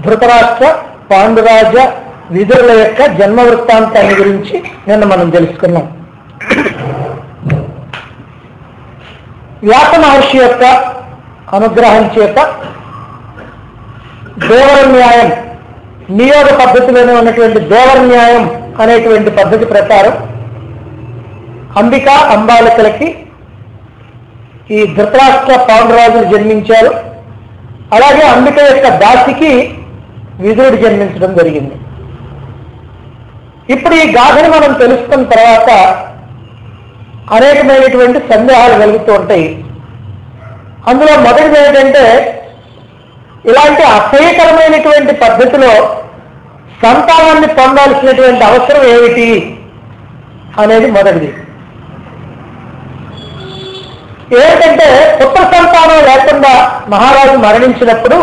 ధృతరాష్ట్ర పాండురాజ విదురుల యొక్క జన్మ వృత్తాంతాన్ని గురించి నిన్న మనం తెలుసుకున్నాం. వ్యాస మహర్షి యొక్క అనుగ్రహం చేత దేవర న్యాయం, నియోగ పద్ధతిలోనే ఉన్నటువంటి దేవర న్యాయం అనేటువంటి పద్ధతి ప్రకారం అంబాలికలకి ఈ ధృతరాష్ట్ర పాండురాజులు జన్మించారు. అలాగే అంబిక యొక్క దాసికి విదురుడు జన్మించడం జరిగింది. ఇప్పుడు ఈ గాథని మనం తెలుసుకున్న తర్వాత అనేకమైనటువంటి సందేహాలు కలుగుతూ ఉంటాయి. అందులో మొదటిది ఏంటంటే, ఇలాంటి అసహ్యకరమైనటువంటి పద్ధతిలో సంతానాన్ని పొందాల్సినటువంటి అవసరం ఏమిటి అనేది మొదటిది. ఏంటంటే, పుత్ర సంతానం లేకుండా మహారాజు మరణించినప్పుడు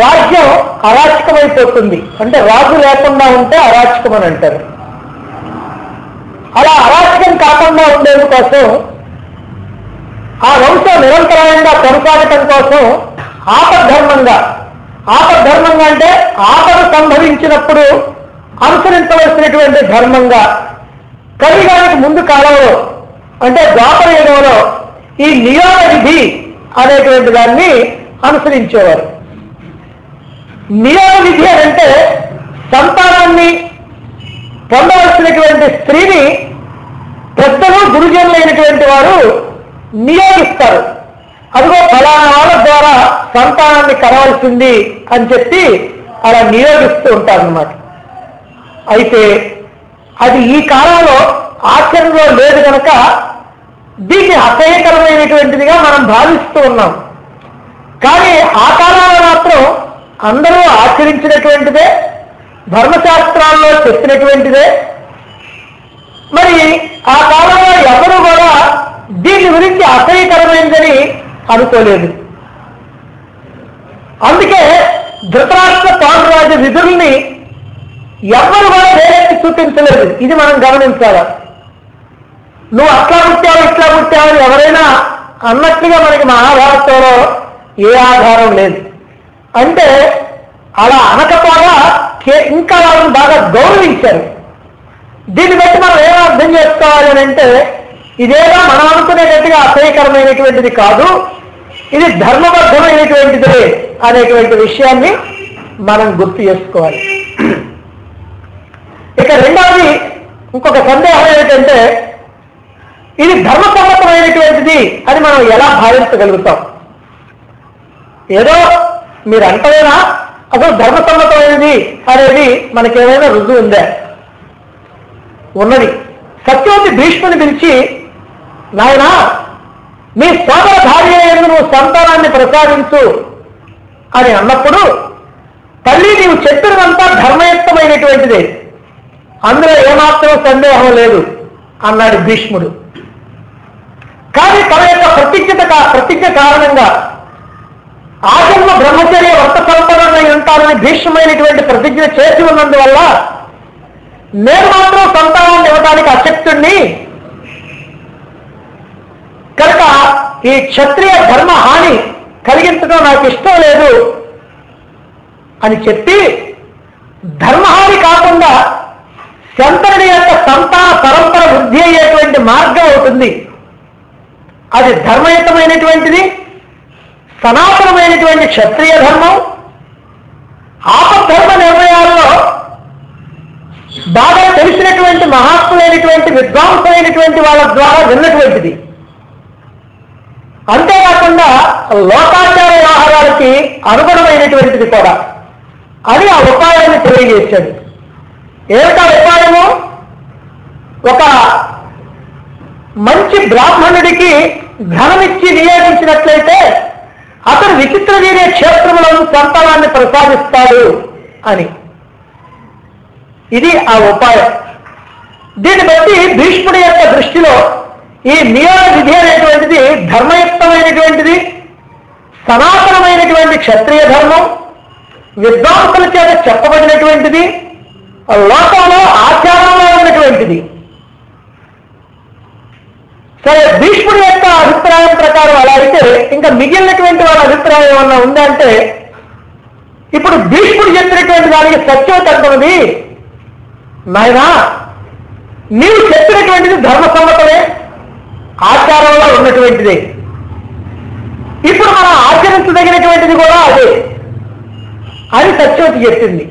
రాజ్యం అరాచకమైపోతుంది. అంటే రాజు లేకుండా ఉంటే అరాచకం అని అంటారు. అలా అరాచకం కాకుండా ఉండేందుకోసం, ఆ వంశం నిరంతరాయంగా కొనసాగటం కోసం ఆపద్ధర్మంగా అంటే ఆపద సంభవించినప్పుడు అనుసరించవలసినటువంటి ధర్మంగా కలియుగానికి ముందు కాలంలో అంటే ద్వాపర యుగంలో ఈ నియోగ విధి అనేటువంటి దాన్ని అనుసరించేవారు. నియోగ విధి అంటే సంతానాన్ని పొందవలసినటువంటి స్త్రీని పెద్దలు గురుజనులైనటువంటి వారు నియోగిస్తారు. అదిగో ఫలానా వాళ్ళ ద్వారా సంతానాన్ని కనవలసింది అని చెప్పి అలా నియోగిస్తూ ఉంటారన్నమాట. అయితే అది ఈ కాలంలో ఆచరణలో లేదు కనుక దీన్ని అసహ్యకరమైనటువంటిదిగా మనం భావిస్తూ ఉన్నాం. కానీ ఆ కాలంలో మాత్రం అందరూ ఆచరించినటువంటిదే, ధర్మశాస్త్రాల్లో చెప్పినటువంటిదే. మరి ఆ కాలంలో ఎవరు కూడా దీని గురించి అసహ్యకరమైందని అనుకోలేదు. అందుకే ధృతరాష్ట్ర పాండురాజు విదురుల్ని ఎవరు కూడా వేరెత్తి చూపించలేదు. ఇది మనం గమనించాలి. నువ్వు అట్లా పుట్టావు ఇట్లా పుట్టావు అని ఎవరైనా అన్నట్లుగా మనకి మహాభారతంలో ఏ ఆధారం లేదు. అంటే అలా అనకపోగా ఇంకా వాళ్ళని బాగా గౌరవించారు. దీన్ని బట్టి మనం ఏం అర్థం చేసుకోవాలి అని అంటే, ఇదేదో మనం అనుకునేటట్టుగా అసహ్యకరమైనటువంటిది కాదు, ఇది ధర్మబద్ధమైనటువంటిదే అనేటువంటి విషయాన్ని మనం గుర్తు చేసుకోవాలి. ఇక రెండవది ఇంకొక సందేహం ఏమిటంటే, ఇది ధర్మసమ్మతమైనటువంటిది అని మనం ఎలా భావించగలుగుతాం? ఏదో మీరు అంటేనా అసలు ధర్మసమ్మతమైనది అనేది మనకేమైనా రుజువు ఉందా? ఉన్నది. సత్యవతి భీష్ముని పిలిచి, నాయనా మీ సోదర భార్య యందు నువ్వు సంతానాన్ని ప్రసాదించు అని అన్నప్పుడు, తల్లి నీవు చెప్పినదంతా ధర్మయుక్తమైనటువంటిదే, అందులో ఏమాత్రం సందేహం లేదు అన్నాడు భీష్ముడు. కానీ తన యొక్క ప్రతిజ్ఞ కారణంగా ఆజన్మ బ్రహ్మచర్య వ్రత సంపన్నులై ఉంటారని భీష్మైనటువంటి ప్రతిజ్ఞ చేసి ఉన్నందువల్ల నేను మాత్రం సంతానాన్ని ఇవ్వడానికి అశక్తుణ్ణి, కనుక ఈ క్షత్రియ ధర్మ హాని కలిగించడం నాకు ఇష్టం లేదు అని చెప్పి, ధర్మహాని కాకుండా శంకరుడి యొక్క సంతాన పరంపర వృద్ధి అయ్యేటువంటి మార్గం అవుతుంది. అది ధర్మయుతమైనటువంటిది, సనాతనమైనటువంటి క్షత్రియ ధర్మం. ఆపద్ధర్మ నిర్ణయాల్లో బాగా తెలిసినటువంటి మహాత్ములైనటువంటి విద్వాంసులైనటువంటి వాళ్ళ ద్వారా విన్నటువంటిది. అంతేకాకుండా లోకాచార వ్యవహారాలకి అనుగుణమైనటువంటిది కూడా అని ఆ ఉపాయాన్ని తెలియజేశాడు. ఏమిటా ఉపాయము? ఒక మంచి బ్రాహ్మణుడికి ధనమిచ్చి నియోగించినట్లయితే అతను విచిత్ర వీర్య క్షేత్రములను సంతానాన్ని ప్రసాదిస్తాడు అని. ఇది ఆ ఉపాయం. దీన్ని బట్టి భీష్ముడి యొక్క దృష్టిలో ఈ నియోగ విధి అనేటువంటిది ధర్మయుక్తమైనటువంటిది, సనాతనమైనటువంటి క్షత్రియ ధర్మం, విద్వాంసుల చేత చెప్పబడినటువంటిది, లోకంలో ఆచారంలో ఉన్నటువంటిది. సరే, భీష్ముడి యొక్క అభిప్రాయం ప్రకారం అలా అయితే ఇంకా మిగిలినటువంటి వాళ్ళ అభిప్రాయం ఏమన్నా ఉందంటే, ఇప్పుడు భీష్ముడు చెప్పినటువంటి దానికి సత్యవతి అంటున్నది, నాయనా నీవు చెప్పినటువంటిది ధర్మసమ్మతమే, ఆచారంలో ఉన్నటువంటిదే. ఇప్పుడు మనం ఆచరించదగినటువంటిది కూడా అదే అని సత్యవతి చెప్పింది.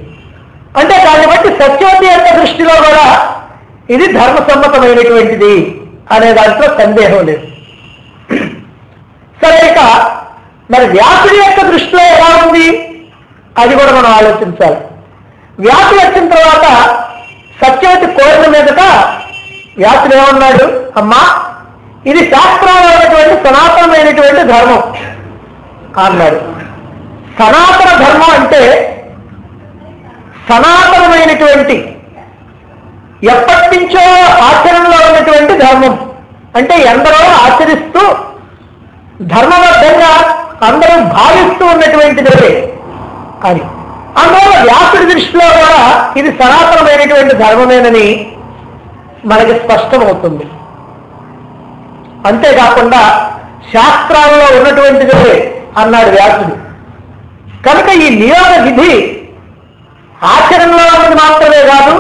అంటే దాన్ని బట్టి సత్యవతి యొక్క దృష్టిలో కూడా ఇది ధర్మసమ్మతమైనటువంటిది అనే దాంట్లో సందేహం లేదు. సరే, ఇక మరి వ్యాసుడి యొక్క దృష్టిలో ఎలా ఉంది అది కూడా మనం ఆలోచించాలి. వ్యాసుడు వచ్చిన తర్వాత సత్యవతి కోరిన మీదట వ్యాసుడు ఏమన్నాడు, అమ్మా ఇది శాస్త్రంలో ఉన్నటువంటి సనాతనమైనటువంటి ధర్మం అన్నాడు. సనాతన ధర్మం అంటే సనాతనమైనటువంటి ఎప్పటి నుంచో ఆచరణలో ఉన్నటువంటి ధర్మం, అంటే ఎందరో ఆచరిస్తూ ధర్మబద్ధంగా అందరూ భావిస్తూ ఉన్నటువంటిదే అని. అందువల్ల వ్యాసుడి దృష్టిలో కూడా ఇది సనాతనమైనటువంటి ధర్మమేనని మనకి స్పష్టమవుతుంది. అంతేకాకుండా శాస్త్రాల్లో ఉన్నటువంటిదే అన్నాడు వ్యాసుడు. కనుక ఈ నియోగ విధి ఆచరణలో ఉన్నది మాత్రమే కాదు,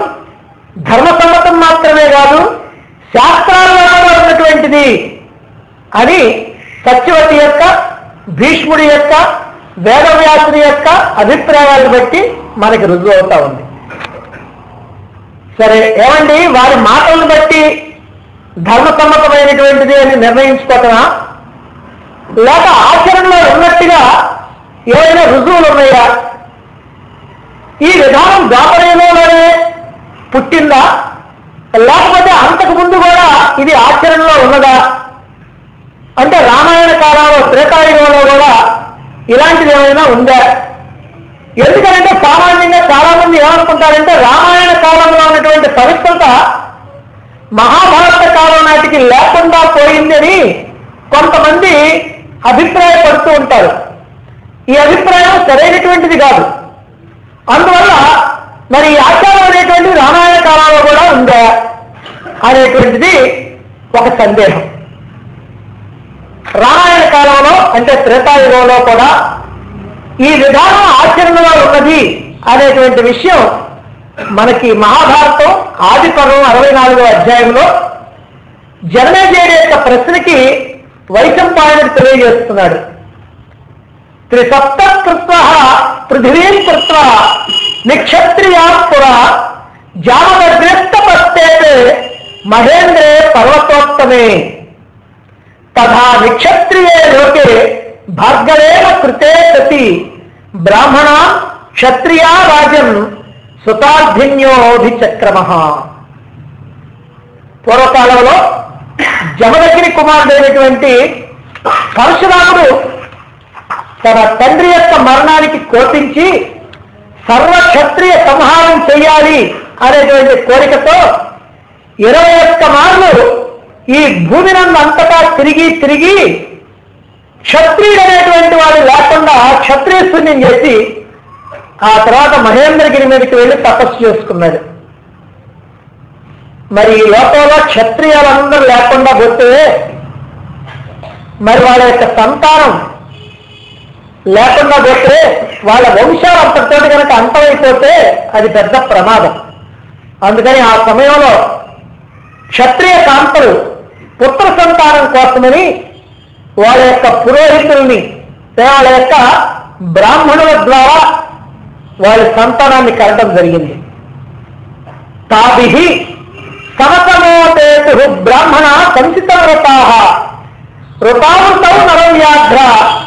ధర్మసమ్మతం మాత్రమే కాదు, శాస్త్రాల్లో ఉన్నటువంటిది అని సత్యవతి యొక్క, భీష్ముడి యొక్క, వేదవ్యాసుడి యొక్క అభిప్రాయాలను బట్టి మనకి రుజువు అవుతా ఉంది. సరే, ఏమండి వారి మాటలను బట్టి ధర్మసమ్మతమైనటువంటిది అని నిర్ణయించుకోవటమా, లేక ఆచరణలో ఉన్నట్టుగా ఏవైనా రుజువులు ఉన్నాయా? ఈ విధానం ద్వాపరయుగంలోనే పుట్టిందా, లేకపోతే అంతకు ముందు కూడా ఇది ఆచరణలో ఉన్నదా? అంటే రామాయణ కాలంలో, త్రేతాయుగంలో కూడా ఇలాంటిది ఏమైనా ఉందా? ఎందుకంటే సామాన్యంగా చాలా మంది ఏమనుకుంటారంటే రామాయణ కాలంలో ఉన్నటువంటి పవిత్రత మహాభారత కాలం నాటికి లేకుండా పోయిందని కొంతమంది అభిప్రాయపడుతూ ఉంటారు. ఈ అభిప్రాయం సరైనటువంటిది కాదు. అందువల్ల మరి ఈ ఆచారం అనేటువంటిది రామాయణ కాలంలో కూడా ఉందా అనేటువంటిది ఒక సందేహం. రామాయణ కాలంలో అంటే త్రేతాయుగంలో కూడా ఈ విధానం ఆచరణలో ఉన్నది అనేటువంటి విషయం మనకి మహాభారతం ఆది పర్వం 64వ అధ్యాయంలో జనమేజయుడి యొక్క ప్రశ్నకి వైశంపాయనుడు తెలియజేస్తున్నాడు. త్రిసప్తకృత్వ పృథివీం కృత్వ నిక్షత్రియా పుర జామదగ్రస్తపస్తేతే మహేంద్రే పర్వతోత్తమే తథా నిక్షత్రియే లోకే భార్గవేన కృతే సతి బ్రాహ్మణ క్షత్రియా రాజన్ సుతార్థిన్యోభిచక్రమ. పూర్వకాలంలో జమదగ్ని కుమారుడైనటువంటి పరశురాముడు తన తండ్రి యొక్క మరణానికి కోపించి సర్వక్షత్రియ సంహారం చేయాలి అనేటువంటి కోరికతో 21 మార్లు ఈ భూమినందు అంతటా తిరిగి తిరిగి క్షత్రియుడు అనేటువంటి వాడు లేకుండా క్షత్రియ శూన్యం చేసి ఆ తర్వాత మహేంద్రగిరి మీదకి వెళ్ళి తపస్సు చేసుకున్నాడు. మరి ఈ లోకంలో క్షత్రియాలందరూ లేకుండా పోతే మరి వాళ్ళ యొక్క సంతానం లేకుండా పోతే వాళ్ళ వంశాలు అంతటితో కనుక అంతమైపోతే అది పెద్ద ప్రమాదం. అందుకని ఆ సమయంలో క్షత్రియ కాంతలు పుత్ర సంతానం కోసమని వాళ్ళ యొక్క పురోహితుల్ని, వాళ్ళ యొక్క బ్రాహ్మణుల ద్వారా వాళ్ళ సంతానాన్ని కలటం జరిగింది. తాభిః సమతమోపేతు బ్రాహ్మణ సంచిత వ్రతా వృతావృతౌ నరవ్యాఘ్ర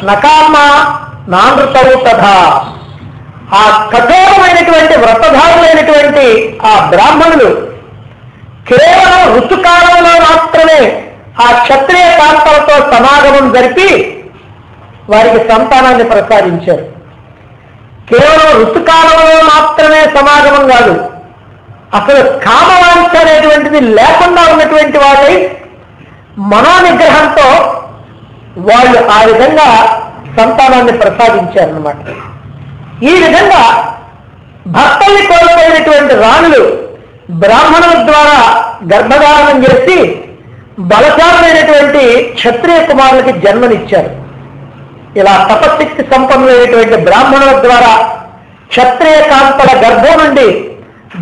నకామ నానృతౌ తథా. ఆ కఠోరమైనటువంటి వ్రతధారులైనటువంటి ఆ బ్రాహ్మణులు కేవలం ఋతుకాలంలో మాత్రమే ఆ క్షత్రియ కాంతలతో సమాగమం జరిపి వారికి సంతానాన్ని ప్రసాదించారు. కేవలం ఋతుకాలంలో మాత్రమే సమాగమం కాదు, అసలు కామవాంఛ అనేటువంటిది లేకుండా ఉన్నటువంటి వాళ్ళై మనోనిగ్రహంతో వాళ్ళు ఆ విధంగా సంతానాన్ని ప్రసాదించారన్నమాట. ఈ విధంగా భర్తల్ని కోల్పోయినటువంటి రాణులు బ్రాహ్మణుల ద్వారా గర్భధారణం చేసి బలశాలైనటువంటి క్షత్రియ కుమారులకి జన్మనిచ్చారు. ఇలా తపశక్తి సంపన్నులైనటువంటి బ్రాహ్మణుల ద్వారా క్షత్రియ కాంతల గర్భం నుండి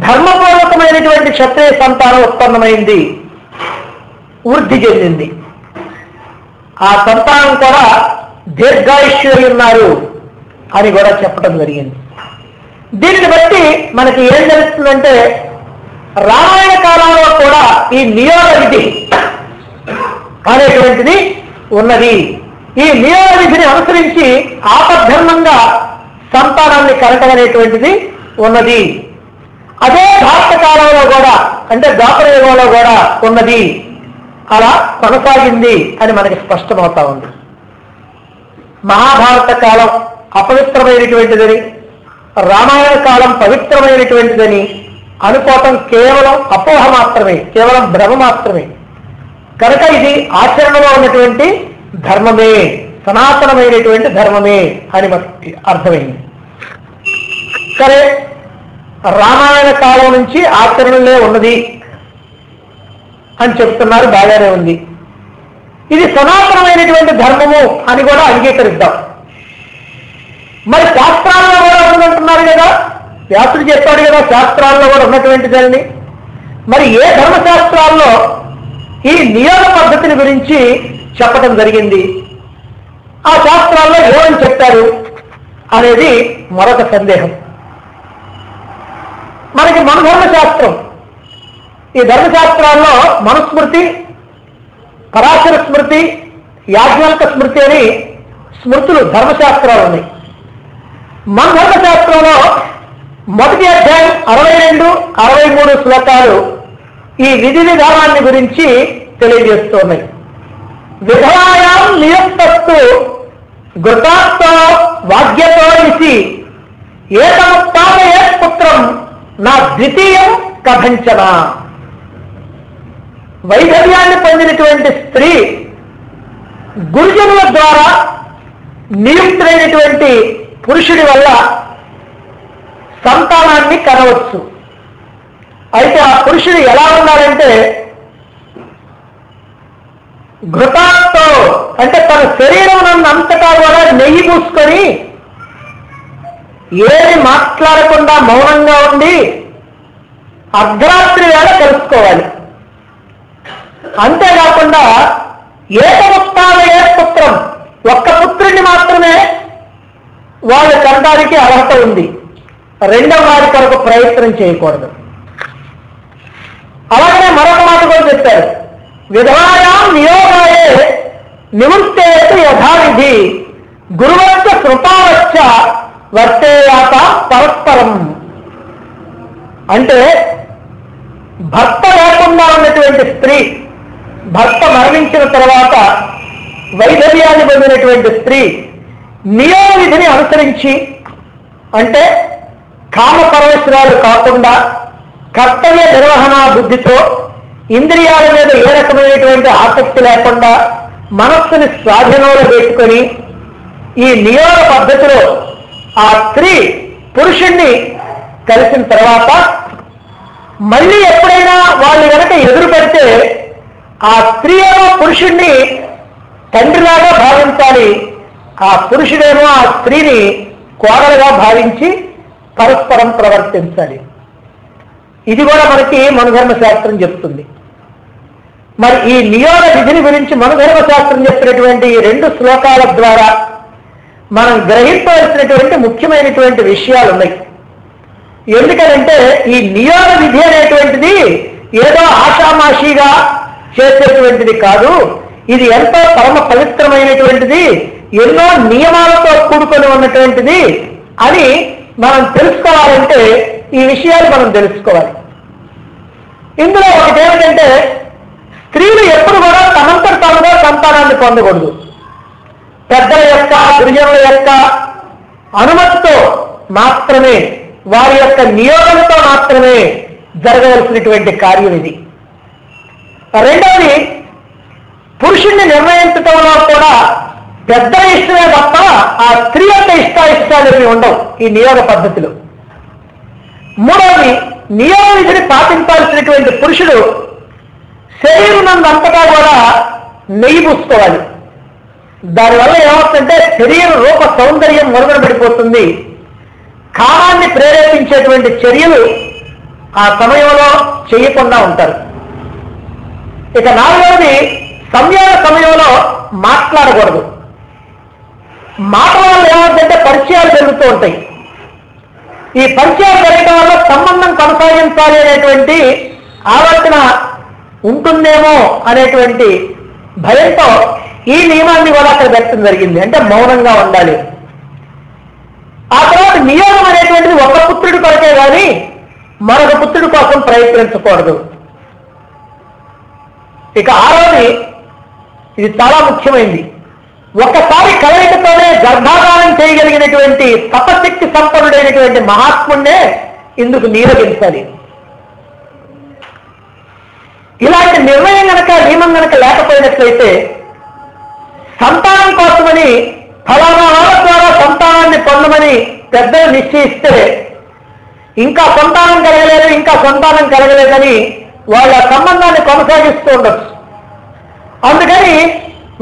ధర్మపూర్వకమైనటువంటి క్షత్రియ సంతానం ఉత్పన్నమైంది, వృద్ధి చెందింది. ఆ సంతానం కూడా దీర్ఘాయుష్యులు ఉన్నారు అని కూడా చెప్పడం జరిగింది. దీనిని బట్టి మనకి ఏం తెలుస్తుందంటే రామాయణ కాలంలో కూడా ఈ నియోగ విధి అనేటువంటిది ఉన్నది. ఈ నియోగ విధిని అనుసరించి ఆపద్ధర్మంగా సంతానాన్ని కనటం అనేటువంటిది ఉన్నది. అదే భారత కాలంలో కూడా అంటే ద్వాపర యుగంలో కూడా ఉన్నది, అలా కొనసాగింది అని మనకి స్పష్టమవుతా ఉంది. మహాభారత కాలం అపవిత్రమైనటువంటిదని, రామాయణ కాలం పవిత్రమైనటువంటిదని అనుకోవటం కేవలం అపోహ మాత్రమే, కేవలం భ్రమ మాత్రమే. కనుక ఇది ఆచరణలో ఉన్నటువంటి ధర్మమే, సనాతనమైనటువంటి ధర్మమే అని మనకి అర్థమైంది. సరే, రామాయణ కాలం నుంచి ఆచరణలే ఉన్నది అని చెప్తున్నారు, బాగానే ఉంది. ఇది సనాతనమైనటువంటి ధర్మము అని కూడా అంగీకరిద్దాం. మరి శాస్త్రాల్లో కూడా ఉందంటున్నారు కదా, వ్యాసుడు చెప్పాడు కదా శాస్త్రాల్లో కూడా ఉన్నటువంటిదని. మరి ఏ ధర్మశాస్త్రాల్లో ఈ నియోగ పద్ధతిని గురించి చెప్పడం జరిగింది, ఆ శాస్త్రాల్లో ఏమని చెప్పారు అనేది మరొక సందేహం. మనకి మన ధర్మశాస్త్రం, ఈ ధర్మశాస్త్రాల్లో మనుస్మృతి, పరాశర స్మృతి, యాజ్ఞవల్క స్మృతి అని స్మృతులు ధర్మశాస్త్రాలు ఉన్నాయి. మన ధర్మశాస్త్రంలో మొదటి అధ్యాయం 62, 63 శ్లోకాలు ఈ విధి విధానాన్ని గురించి తెలియజేస్తున్నాయి. విధవాయాం నియుక్తస్తు ఘృతాస్తో వాగ్యతో ఇసి ఏకముత్తాదయే పుత్రం నా ద్వితీయం కథంచన. వైధవ్యాన్ని పొందినటువంటి స్త్రీ గురుజనుల ద్వారా నియుక్తులైనటువంటి పురుషుడి వల్ల సంతానాన్ని కనవచ్చు. అయితే ఆ పురుషుడు ఎలా ఉన్నాడంటే ఘృతాతో అంటే తన శరీరం అంతటా కూడా నెయ్యి పూసుకొని ఏది మాట్లాడకుండా మౌనంగా ఉండి అర్ధరాత్రి వేళ కలుసుకోవాలి. అంతేకాకుండా ఏకముత్తాదయే పుత్రం, ఒక్క పుత్రుడిని మాత్రమే వాళ్ళ కనడానికి అర్హత ఉంది, రెండవ వారి కొరకు ప్రయత్నం చేయకూడదు. అలాగనే మరొక మాట కూడా చెప్పారు, విధవాయాం నియోగాయే నివృత్తేతు యథావిధి గురువచ్చ కృపావచ్చ వర్తేయాత పరస్పరం. అంటే భర్త లేకుండా ఉన్నటువంటి స్త్రీ భర్త మరణించిన తర్వాత వైధవ్యాన్ని పొందినటువంటి స్త్రీ నియోగ విధిని అనుసరించి, అంటే కామ పరమేశ్వరాలు కాకుండా కర్తవ్య నిర్వహణ బుద్ధితో ఇంద్రియాల మీద ఏ రకమైనటువంటి ఆసక్తి లేకుండా మనస్సుని స్వాధీనంలో పెట్టుకొని ఈ నియోగ పద్ధతిలో ఆ స్త్రీ పురుషుణ్ణి కలిసిన తర్వాత మళ్ళీ ఎప్పుడైనా వాళ్ళు కనుక ఎదురు పెడితే ఆ స్త్రీ ఏమో పురుషుణ్ణి తండ్రిలాగా భావించాలి, ఆ పురుషుడేమో ఆ స్త్రీని కోడలుగా భావించి పరస్పరం ప్రవర్తించాలి. ఇది కూడా మనకి మనుధర్మశాస్త్రం చెప్తుంది. మరి ఈ నియోగ విధిని గురించి మనుధర్మశాస్త్రం చెప్పినటువంటి ఈ 2 శ్లోకాల ద్వారా మనం గ్రహించవలసినటువంటి ముఖ్యమైనటువంటి విషయాలు ఉన్నాయి. ఎందుకంటే ఈ నియోగ విధి అనేటువంటిది ఏదో ఆషామాషిగా చేసేటువంటిది కాదు, ఇది ఎంతో పరమ పవిత్రమైనటువంటిది, ఎన్నో నియమాలతో కూడుకొని ఉన్నటువంటిది అని మనం తెలుసుకోవాలంటే ఈ విషయాలు మనం తెలుసుకోవాలి. ఇందులో ఒకటి ఏమిటంటే స్త్రీలు ఎప్పుడు కూడా తమంతట తాముగా సంతానాన్ని పొందకూడదు. పెద్దల యొక్క గురుజనుల యొక్క అనుమతితో మాత్రమే, వారి యొక్క నియోగంతో మాత్రమే జరగవలసినటువంటి కార్యం ఇది. రెండవది, పురుషుణ్ణి నిర్ణయించడంలో కూడా పెద్దల ఇష్టమే తప్ప ఆ స్త్రీ యొక్క ఇష్టాయిష్టాలు ఏమి ఉండవు ఈ నియోగ పద్ధతిలో. మూడవది, నియోగ విధిని పాటించాల్సినటువంటి పురుషుడు శరీరం అంతటా కూడా నెయ్యి పూసుకోవాలి. దానివల్ల ఏమవుతుందంటే శరీర రూప సౌందర్యం మరుగున పడిపోతుంది, కామాన్ని ప్రేరేపించేటువంటి చర్యలు ఆ సమయంలో చేయకుండా ఉంటారు. ఇక నాలుగవది, సంయోగ సమయంలో మాట్లాడకూడదు. మాట వల్ల ఏమవుతుందంటే పరిచయాలు జరుగుతూ ఉంటాయి. ఈ పరిచయాలు జరగడం వల్ల సంబంధం కొనసాగించాలి అనేటువంటి ఆలోచన ఉంటుందేమో అనేటువంటి భయంతో ఈ నియమాన్ని కూడా అక్కడ పెట్టడం జరిగింది. అంటే మౌనంగా ఉండాలి. ఆ తర్వాత నియోగం అనేటువంటిది ఒక పుత్రుడి కొరకే కానీ మరొక పుత్రుడి కోసం ప్రయత్నించకూడదు. ఇక ఆరోది, ఇది చాలా ముఖ్యమైనది. ఒక్కసారి కలయికతోనే గర్భాధానం చేయగలిగినటువంటి తపశక్తి సంపన్నుడైనటువంటి మహాత్ముడినే ఇందుకు నియోగించాలి. ఇలాంటి నిర్ణయం గనక నియమం గనక లేకపోయినట్లయితే సంతానం కోసమని ఫలానా వాళ్ళ ద్వారా సంతానాన్ని పొందమని పెద్దలు నిశ్చయిస్తే ఇంకా సంతానం కలగలేదని వాళ్ళ సంబంధాన్ని కొనసాగిస్తూ ఉండొచ్చు. అందుకని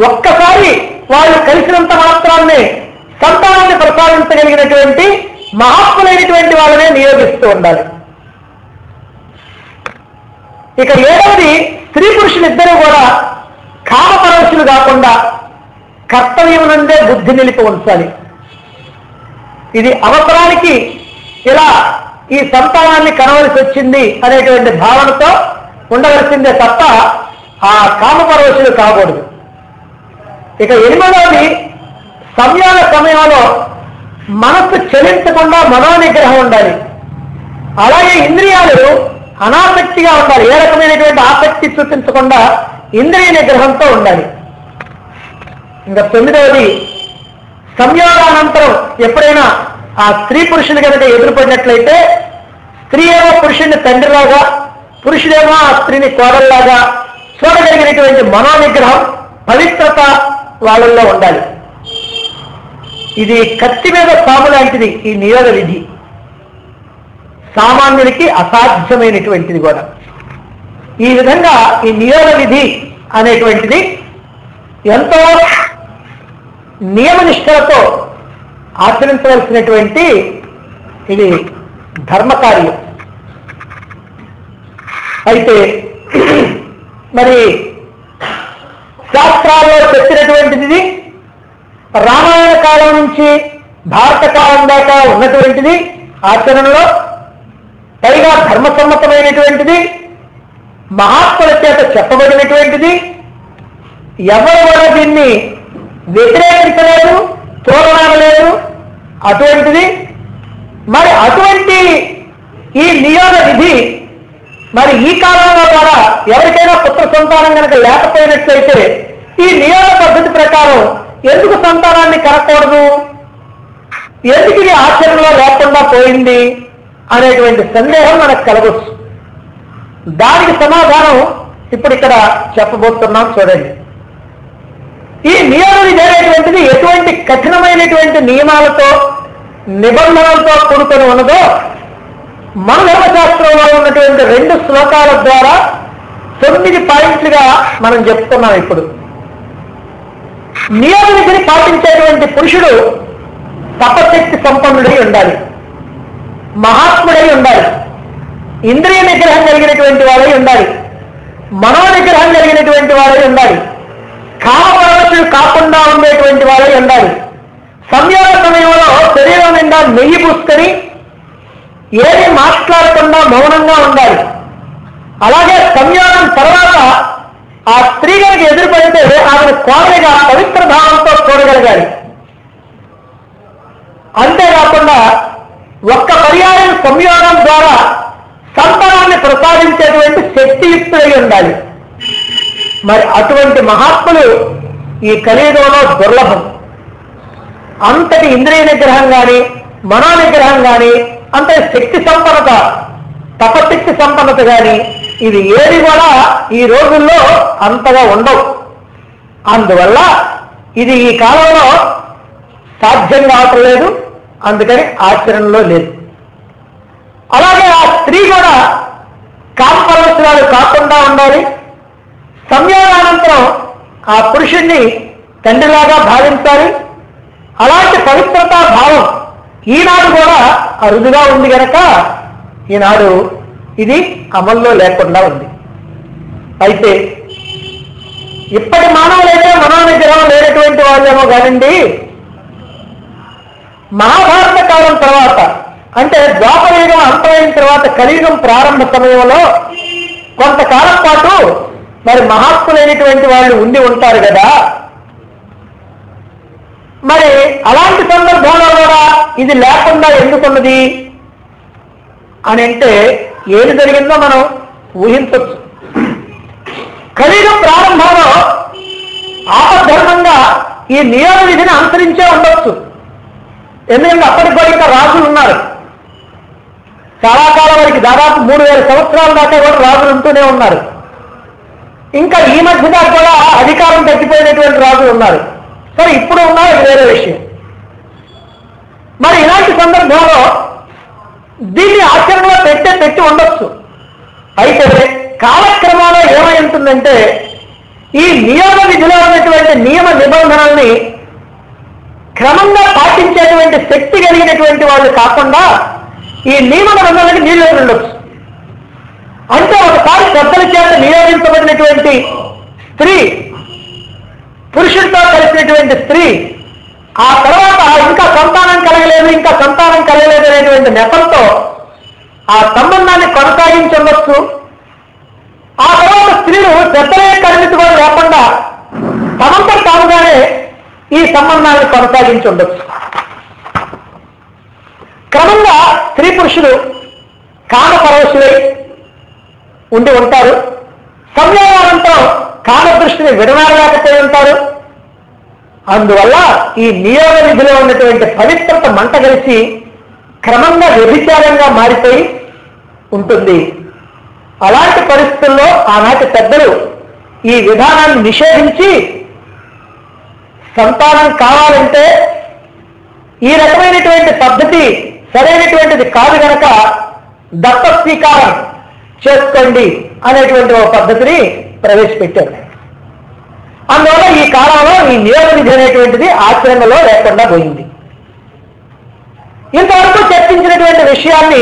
ఒక్కసారి వాళ్ళు కలిసినంత మాత్రాన్ని సంతానాన్ని ప్రసాదించగలిగినటువంటి మహాత్ములైనటువంటి వాళ్ళనే నియోగిస్తూ ఉండాలి. ఇక ఏడవది, స్త్రీ పురుషులిద్దరూ కూడా కామపరవశులు కాకుండా కర్తవ్యం నుండే బుద్ధి నిలిపి ఉంచాలి. ఇది అవసరానికి ఇలా ఈ సంతానాన్ని కనవలసి వచ్చింది అనేటువంటి భావనతో ఉండవలసిందే తప్ప ఆ కామపరవశులు కాకూడదు. ఇక ఎనిమిదవది, సంయోగ సమయంలో మనస్సు చలించకుండా మనోనిగ్రహం ఉండాలి. అలాగే ఇంద్రియాలు అనాసక్తిగా ఉండాలి. ఏ రకమైనటువంటి ఆసక్తి చూపించకుండా ఇంద్రియ నిగ్రహంతో ఉండాలి. ఇంకా తొమ్మిదవది, సంయోగానంతరం ఎప్పుడైనా ఆ స్త్రీ పురుషుని కనుక ఎదురుపడినట్లయితే స్త్రీ ఏమో పురుషుడిని తండ్రిలాగా, పురుషుడేమో ఆ స్త్రీని కోడల్లాగా చూడగలిగినటువంటి మనోనిగ్రహం, పవిత్రత వాళ్ళల్లో ఉండాలి. ఇది కత్తి మీద సాము లాంటిది ఈ నియోగ విధి. సామాన్యుడికి అసాధ్యమైనటువంటిది కూడా. ఈ విధంగా ఈ నియోగ విధి అనేటువంటిది ఎంతో నియమనిష్టలతో ఆచరించవలసినటువంటి ఇది ధర్మకార్యం. అయితే మరి శాస్త్రాల్లో చెప్పినటువంటిది రామాయణ కాలం నుంచి భారత కాలం దాకా ఉన్నటువంటిది ఆచరణలో, పైగా ధర్మసమ్మతమైనటువంటిది, మహాత్ముల చేత చెప్పబడినటువంటిది. ఎవరు కూడా దీన్ని వ్యతిరేకించలేదు, తోరణాడలేదు. అటువంటిది మరి అటువంటి ఈ నియోగ విధి మరి ఈ కాలంలో కూడా ఎవరికైనా పుత్ర సంతానం కనుక లేకపోయినట్లయితే ఈ నియోగ పద్ధతి ప్రకారం ఎందుకు సంతానాన్ని కనకూడదు, ఎందుకు ఇది ఆచరణలో లేకుండా పోయింది అనేటువంటి సందేహం మనకు కలగవచ్చు. దానికి సమాధానం ఇప్పుడు ఇక్కడ చెప్పబోతున్నాం. చూడండి, ఈ నియోగ విధి అనేటువంటిది ఎటువంటి కఠినమైనటువంటి నియమాలతో నిబంధనలతో కూడుకొని ఉన్నదో మన ధర్మశాస్త్రంలో ఉన్నటువంటి 2 శ్లోకాల ద్వారా 9 పాయింట్లుగా మనం చెప్తున్నాం. ఇప్పుడు నియోగ విధిని పాటించేటువంటి పురుషుడు తపశక్తి సంపన్నుడై ఉండాలి, మహాత్ముడై ఉండాలి, ఇంద్రియ నిగ్రహం కలిగినటువంటి వాడై ఉండాలి, మనోనిగ్రహం కలిగినటువంటి వాడై ఉండాలి, కామపరవశుడు కాకుండా ఉండేటువంటి వాడై ఉండాలి. సంయోగ సమయంలో శరీరం నిండా నెయ్యి పూసుకొని ఏది మాట్లాడకుండా మౌనంగా ఉండాలి. అలాగే సంయోగం తర్వాత ఆ స్త్రీ గారికి ఎదురుపడితే ఆమెను కోరగా పవిత్ర భావంతో చూడగలగాలి. అంతేకాకుండా ఒక్క పర్యాయం సంయోగం ద్వారా సంతానాన్ని ప్రసాదించేటువంటి శక్తియుక్తులై ఉండాలి. మరి అటువంటి మహాత్ములు ఈ కలియుగంలో దుర్లభం. అంతటి ఇంద్రియ నిగ్రహం కానీ, మనోనిగ్రహం కానీ, అంతటి శక్తి సంపన్నత, తపశక్తి సంపన్నత కానీ ఇది ఏది కూడా ఈ రోజుల్లో అంతగా ఉండవు. అందువల్ల ఇది ఈ కాలంలో సాధ్యం కావటం లేదు, అందుకని ఆచరణలో లేదు. అలాగే ఆ స్త్రీ కూడా కామపరవశురాలు కాకుండా ఉండాలి. సంయోగానంతరం ఆ పురుషుణ్ణి తండ్రిలాగా భావించాలి. అలాంటి పవిత్రతా భావం ఈనాడు కూడా అరుదుగా ఉంది గనక ఈనాడు ఇది అమల్లో లేకుండా ఉంది. అయితే ఇప్పటి మానవులైతే మనోనిగ్రహం లేనటువంటి వాళ్ళేమో కానండి, మహాభారత కాలం తర్వాత అంటే ద్వాపరయుగం అంతమైన తర్వాత కలియుగం ప్రారంభ సమయంలో కొంతకాలం పాటు మరి మహాత్ములైనటువంటి వాళ్ళు ఉండి ఉంటారు కదా. మరి అలాంటి సందర్భంలో కూడా ఇది లేకుండా ఎందుకున్నది అని అంటే ఏది జరిగిందో మనం ఊహించవచ్చు. కలియుగం ప్రారంభంలో ఆపద్ధర్మంగా ఈ నియమ విధిని అనుసరించే ఉండొచ్చు. ఎందుకంటే అప్పటికి కూడా ఇంకా రాజులు ఉన్నారు. చాలా కాలం వరకు దాదాపు 3000 సంవత్సరాల దాకా కూడా రాజులు ఉంటూనే ఉన్నారు. ఇంకా ఈ మధ్య దాకా కూడా అధికారం తగ్గిపోయినటువంటి రాజులు ఉన్నారు. సరే, ఇప్పుడు ఉన్నారు, అది వేరే విషయం. మరి ఇలాంటి సందర్భంలో దీన్ని ఆచరణలో పెట్టి ఉండొచ్చు. అయితే కాలక్రమంలో ఏమై ఉంటుందంటే ఈ నియమ విధిలో ఉన్నటువంటి నియమ నిబంధనల్ని క్రమంగా పాటించేటువంటి శక్తి కలిగినటువంటి వాళ్ళు కాకుండా ఈ నియమ నిబంధనలకి నీళ్ళు ఉండొచ్చు. అంటే ఒకసారి పెద్దల చేత నియోగించబడినటువంటి స్త్రీ, పురుషుడితో కలిసినటువంటి స్త్రీ ఆ తర్వాత ఇంకా సంతానం కలగలేదు అనేటువంటి నెపంతో ఆ సంబంధాన్ని కొనసాగించవచ్చు. ఆ తర్వాత స్త్రీలు పెద్దల యొక్క అనుమతి కూడా లేకుండా తమంతా తాముగానే ఈ సంబంధాన్ని కొనసాగించి ఉండొచ్చు. క్రమంగా స్త్రీ పురుషులు కామపరవశులై ఉండి ఉంటారు. సంయోగానంతో కామదృష్టిని విడనాడలేకపోయి ఉంటారు. అందువల్ల ఈ నియోగ విధిలో ఉన్నటువంటి పవిత్రత మంట కలిసి క్రమంగా వ్యభిచారంగా మారిపోయి ఉంటుంది. అలాంటి పరిస్థితుల్లో ఆనాటి పెద్దలు ఈ విధానాన్ని నిషేధించి సంతానం కావాలంటే ఈ రకమైనటువంటి పద్ధతి సరైనటువంటిది కాదు గనక దత్త స్వీకారం చేసుకోండి అనేటువంటి ఒక పద్ధతిని ప్రవేశపెట్టారు. అందువల్ల ఈ కాలంలో ఈ నియోగ విధి అనేటువంటిది ఆచరణలో లేకుండా పోయింది. ఇంతవరకు చర్చించినటువంటి విషయాన్ని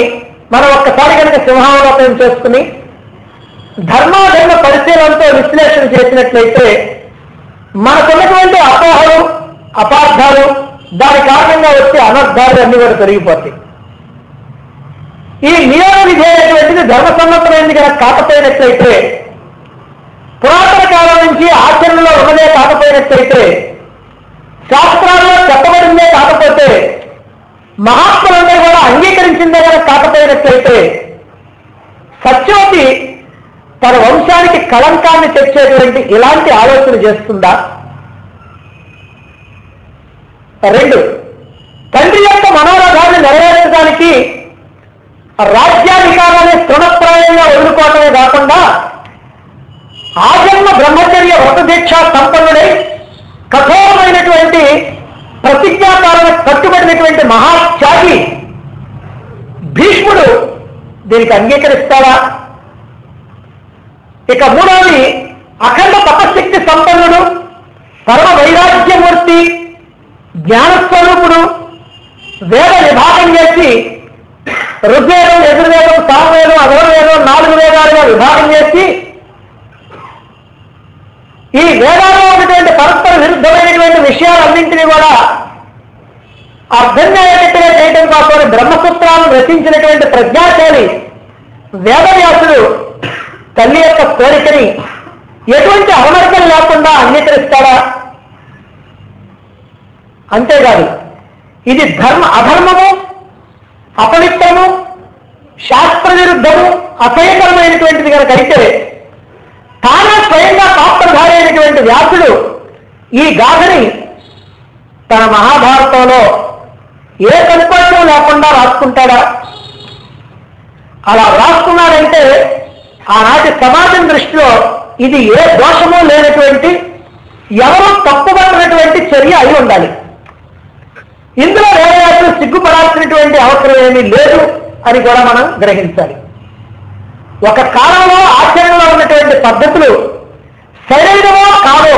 మనం ఒక్కసారి కనుక సింహావలోకనం చేసుకుని ధర్మాధర్మ పరిశీలనతో విశ్లేషణ చేసినట్లయితే మనకున్నటువంటి అపోహలు, అపార్థాలు, దాని కారణంగా వచ్చే అనర్థాలు అన్ని కూడా తొలగిపోతాయి. ఈ నియోగ విధి అనేటువంటిది ధర్మసమ్మతమైంది కనుక కాకపోయినట్లయితే, పురాతన కాలం నుంచి ఆచరణలో ఉన్నదే కాకపోయినట్లయితే, శాస్త్రాల్లో చెప్పబడిందే కాకపోతే, మహాత్ములందరూ కూడా అంగీకరించిందే కనుక కాకపోయినట్లయితే, సత్యవతి తన వంశానికి కళంకాన్ని తెచ్చేటువంటి ఇలాంటి ఆలోచన చేస్తుందా? 2, తండ్రి యొక్క మనోరథాన్ని నెరవేర్చడానికి రాజ్యాధికారాన్ని తృణప్రాయంగా వదులుకోవటమే కాకుండా ఆజన్మ బ్రహ్మచర్య వ్రతదీక్ష సంపన్నుడై కఠోరమైనటువంటి ప్రతిజ్ఞాకాలను కట్టుబడినటువంటి మహాత్యాగి భీష్ముడు దీనికి అంగీకరిస్తాడా? ఇక 3వది, అఖండ తపశక్తి సంపన్నుడు, పరమ వైరాగ్యమూర్తి, జ్ఞానస్వరూపుడు, వేద విభాగం చేసి ఋగ్వేదం, యజుర్వేదం, సామవేదం, అధర్వవేదం 4 వేదాలుగా విభాగం చేసి ఈ వేదాల్లో ఉన్నటువంటి పరస్పర విరుద్ధమైనటువంటి విషయాలన్నింటినీ కూడా అర్థమయ్యేటట్టుగా చేయడం కోసం బ్రహ్మసూత్రాలను రచించినటువంటి ప్రజ్ఞాశాలి వేదవ్యాసుడు తల్లి యొక్క కోరికని ఎటువంటి అవమర్శం లేకుండా అంగీకరిస్తాడా? అంతేకాదు, ఇది అధర్మము, అపవిత్రము, శాస్త్ర విరుద్ధము, అసహ్యకరమైనటువంటిది కనుక అయితే తానే స్వయంగా పాత్రధారి అయినటువంటి వ్యాసుడు ఈ గాథని తన మహాభారతంలో ఏ కనుకోవడం లేకుండా రాసుకుంటాడా? అలా రాసుకున్నాడంటే ఆనాటి సమాజం దృష్టిలో ఇది ఏ దోషము లేనటువంటి, ఎవరూ తప్పుపట్టినటువంటి చర్య అయి ఉండాలి. ఇందులో వేరే సిగ్గుపడాల్సినటువంటి అవసరం ఏమీ లేదు అని కూడా మనం గ్రహించాలి. ఒక కాలంలో ఆచరణలో ఉన్నటువంటి పద్ధతులు సరైనవో కావో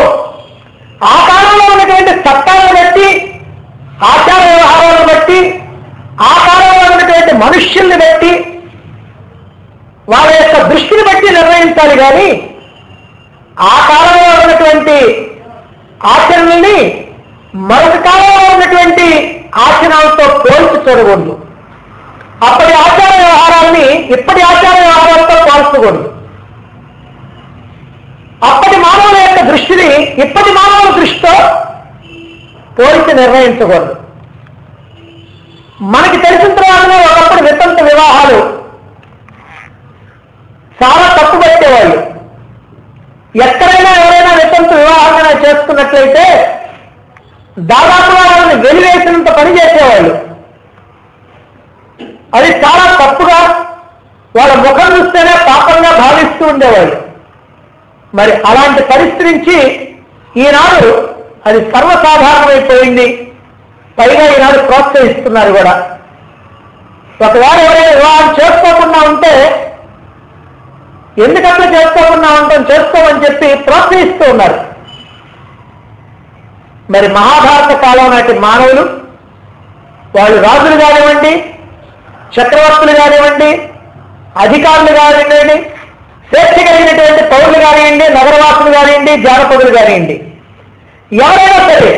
ఆ కాలంలో ఉన్నటువంటి చట్టాలను బట్టి, ఆచార వ్యవహారాలను బట్టి, ఆ కాలంలో ఉన్నటువంటి ఆచరించాలి కానీ ఆ కాలంలో ఉన్నటువంటి ఆచరణల్ని మరొక కాలంలో ఉన్నటువంటి ఆచరణలతో పోల్చి చూడకూడదు. అప్పటి ఆచార వ్యవహారాన్ని ఇప్పటి ఆచార వ్యవహారాలతో పోల్చకూడదు. అప్పటి మానవుల యొక్క దృష్టిని ఇప్పటి మానవుల దృష్టితో పోల్చి నిర్ణయించకూడదు. మనకి తెలిసిన తర్వాతనే ఒకప్పుడు వితంతు వివాహాలు చాలా తప్పు పెట్టేవాళ్ళు. ఎక్కడైనా ఎవరైనా వితంతు వివాహంగా చేసుకున్నట్లయితే దాదాపుగా వాళ్ళని వెలివేసినంత పని చేసేవాళ్ళు. అది చాలా తప్పుగా వాళ్ళ ముఖం చూస్తేనే పాపంగా భావిస్తూ ఉండేవాళ్ళు. మరి అలాంటి పరిస్థితి నుంచి ఈనాడు అది సర్వసాధారణమైపోయింది. పైగా ఈనాడు ప్రోత్సహిస్తున్నారు కూడా. ఒకవేళ ఎవరైనా వివాహం చేసుకోకుండా ఉంటే ఎందుకంటే చేసుకోకుండా ఉంటాం, చేసుకోమని చెప్పి ప్రోత్సహిస్తూ ఉన్నారు. మరి మహాభారత కాలం నాటి మానవులు, వాళ్ళు రాజులు కానివ్వండి, చక్రవర్తులు కానివ్వండి, అధికారులు కానివ్వండి, స్వేచ్ఛ కలిగినటువంటి పౌరులు కానివ్వండి, నగరవాసులు కానివ్వండి, జానపదులు కానివ్వండి, ఎవరైనా సరే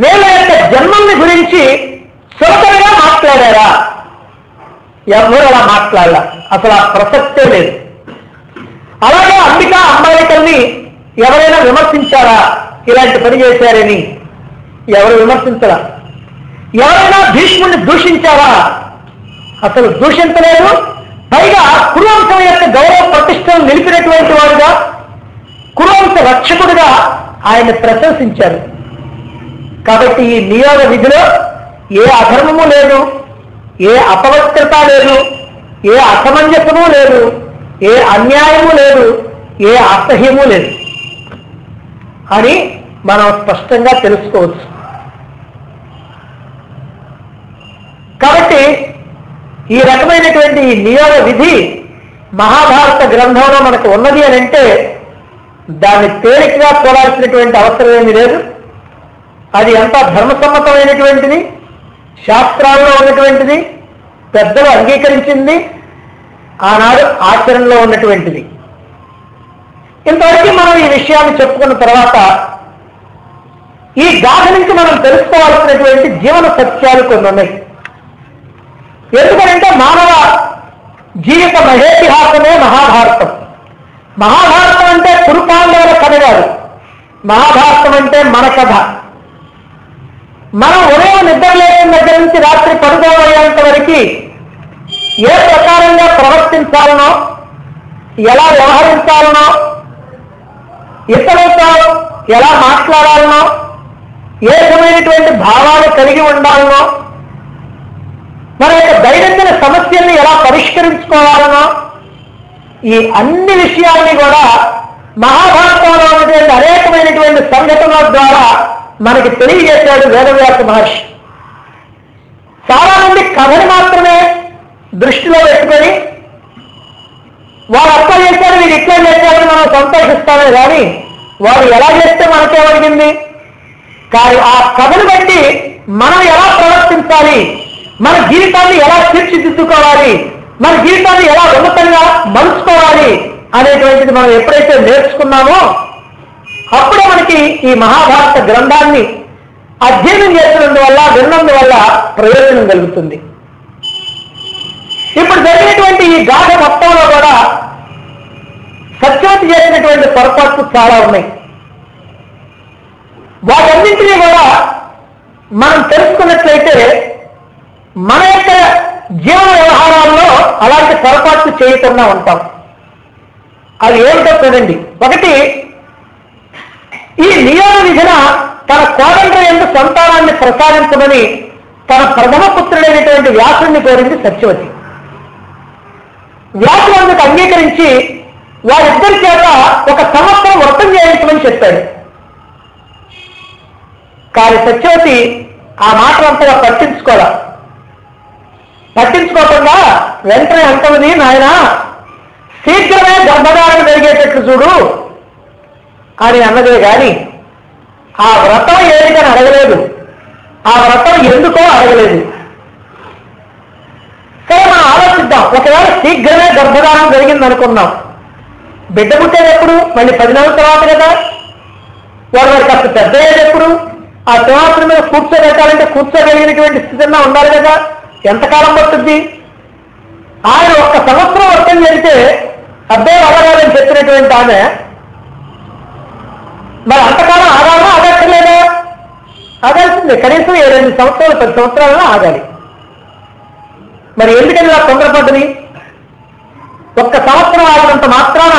వీళ్ళ యొక్క జన్మల్ని గురించి సులభంగా మాట్లాడారా? ఎవరు అలా మాట్లాడాల? అసలు ఆ ప్రసక్తే లేదు. అలాగే అంబికా అంబాలికల్ని ఎవరైనా విమర్శించారా? ఇలాంటి పని చేశారని ఎవరు విమర్శించరా? ఎవరైనా భీష్ముడిని దూషించారా? అసలు దూషించలేదు. పైగా కురువంశం యొక్క గౌరవ ప్రతిష్టను నిలిపినటువంటి వాడుగా, కురువంశ రక్షకుడుగా ఆయన ప్రశంసించారు. కాబట్టి ఈ నియోగ విధిలో ఏ అధర్మము లేదు, ఏ అపవిత్రత లేదు, ఏ అసమంజసము లేదు, ఏ అన్యాయము లేదు, ఏ అసహ్యము లేదు అని మనం స్పష్టంగా తెలుసుకోవచ్చు. కాబట్టి ఈ రకమైనటువంటి నియోగ విధి మహాభారత గ్రంథంలో మనకు ఉన్నది అని అంటే దాన్ని తేలికగా చూడాల్సినటువంటి అవసరం ఏమీ లేదు. అది ఎంత ధర్మసమ్మతమైనటువంటిది, శాస్త్రాల్లో ఉన్నటువంటిది, పెద్దలు అంగీకరించింది, ఆనాడు ఆచరణలో ఉన్నటువంటిది. ఇంతవరకు మనం ఈ విషయాన్ని చెప్పుకున్న తర్వాత ఈ గాథ నుంచి మనం తెలుసుకోవాల్సినటువంటి జీవన సత్యాలు కొన్ని ఉన్నాయి. ఎందుకంటే మానవ జీవిత మహేతిహాసమే మహాభారతం. మహాభారతం అంటే కురుపాండవుల కథ కాదు. మహాభారతం అంటే మన కథ. మనం ఉదయం నిద్ర లేచిన దగ్గర నుంచి రాత్రి పడుకోబోయేంత వరకు ఏ ప్రకారంగా ప్రవర్తించాలనో, ఎలా వ్యవహరించాలనో, ఇతరులతో ఎలా మాట్లాడాలనో, ఏ విధమైనటువంటి భావాలు కలిగి ఉండాలనో, మన యొక్క దైనందిన సమస్యల్ని ఎలా పరిష్కరించుకోవాలనో, ఈ అన్ని విషయాల్ని కూడా మహాభారతంలో ఉన్నటువంటి అనేకమైనటువంటి సంఘటనల ద్వారా మనకి తెలియజేశాడు వేదవ్యాస మహర్షి. చాలా మంది కథని మాత్రమే దృష్టిలో పెట్టుకొని వాడు అట్లా చేశారు, వీడు ఇట్లా చేశారని మనం సంతోషిస్తామే కానీ వాడు ఎలా చేస్తే మనకేమడిగింది? కానీ ఆ కథను బట్టి మనం ఎలా ప్రవర్తించాలి, మన జీవితాన్ని ఎలా తీర్చిదిద్దుకోవాలి, మన జీవితాన్ని ఎలా ఉన్నతంగా మలుచుకోవాలి అనేటువంటిది మనం ఎప్పుడైతే నేర్చుకున్నామో అప్పుడే మనకి ఈ మహాభారత గ్రంథాన్ని అధ్యయనం చేసినందువల్ల, విన్నందువల్ల ప్రయోజనం కలుగుతుంది. ఇప్పుడు జరిగినటువంటి ఈ గాథ మొత్తంలో కూడా సత్యవతి చేసినటువంటి పొరపాట్లు చాలా ఉన్నాయి. వాటన్నింటినీ కూడా మనం తెలుసుకున్నట్లయితే మన యొక్క జీవన వ్యవహారాల్లో అలాంటి పొరపాట్లు చేయకుండా ఉంటాం. అది ఏమిటో చూడండి. ఒకటి, ఈ నియోగ విధిన తన కోదండ్ర ఎందు సంతానాన్ని ప్రసాదించమని తన ప్రథమ పుత్రుడైనటువంటి వ్యాసుడిని కోరింది సత్యవతి. వ్యాసుడు అందుకు అంగీకరించి వారిద్దరి చేత ఒక సంవత్సరం వ్రతం చేయించమని చెప్పాడు. కానీ సత్యవతి ఆ మాటలంతగా పట్టించుకోకుండా వెంటనే అంటది, నాయన శీఘ్రమే గర్భధారణ జరిగేటట్లు చూడు అని అన్నదే గాని ఆ వ్రతం ఏమిటని అడగలేదు, ఆ వ్రతం ఎందుకో అడగలేదు. సరే మనం ఆలోచిద్దాం. ఒకవేళ శీఘ్రమే గర్భధారణ జరిగింది అనుకున్నాం, బిడ్డ పుట్టేది ఎప్పుడు? మళ్ళీ 10 నెలల తర్వాత కదా. వాడు కాస్త పెద్ద అయ్యేది ఎప్పుడు? ఆ సింహాసనం మీద కూర్చోబెట్టాలంటే కూర్చోగలిగినటువంటి స్థితిలో ఉండాలి కదా. ఎంతకాలం పట్టుద్ది? ఆయన 1 సంవత్సరం వర్తం చేస్తే అబ్బాయి అవ్వగాలని చెప్పినటువంటి ఆమె మరి అంతకాలం ఆగాలా ఆగక్కర్లేదా? ఆగాల్సిందే. కనీసం 7-8 సంవత్సరాలు 10 సంవత్సరాలలో ఆగాలి. మరి ఎందుకని ఆ తొందరపడ్డని? 1 సంవత్సరం ఆగినంత మాత్రాన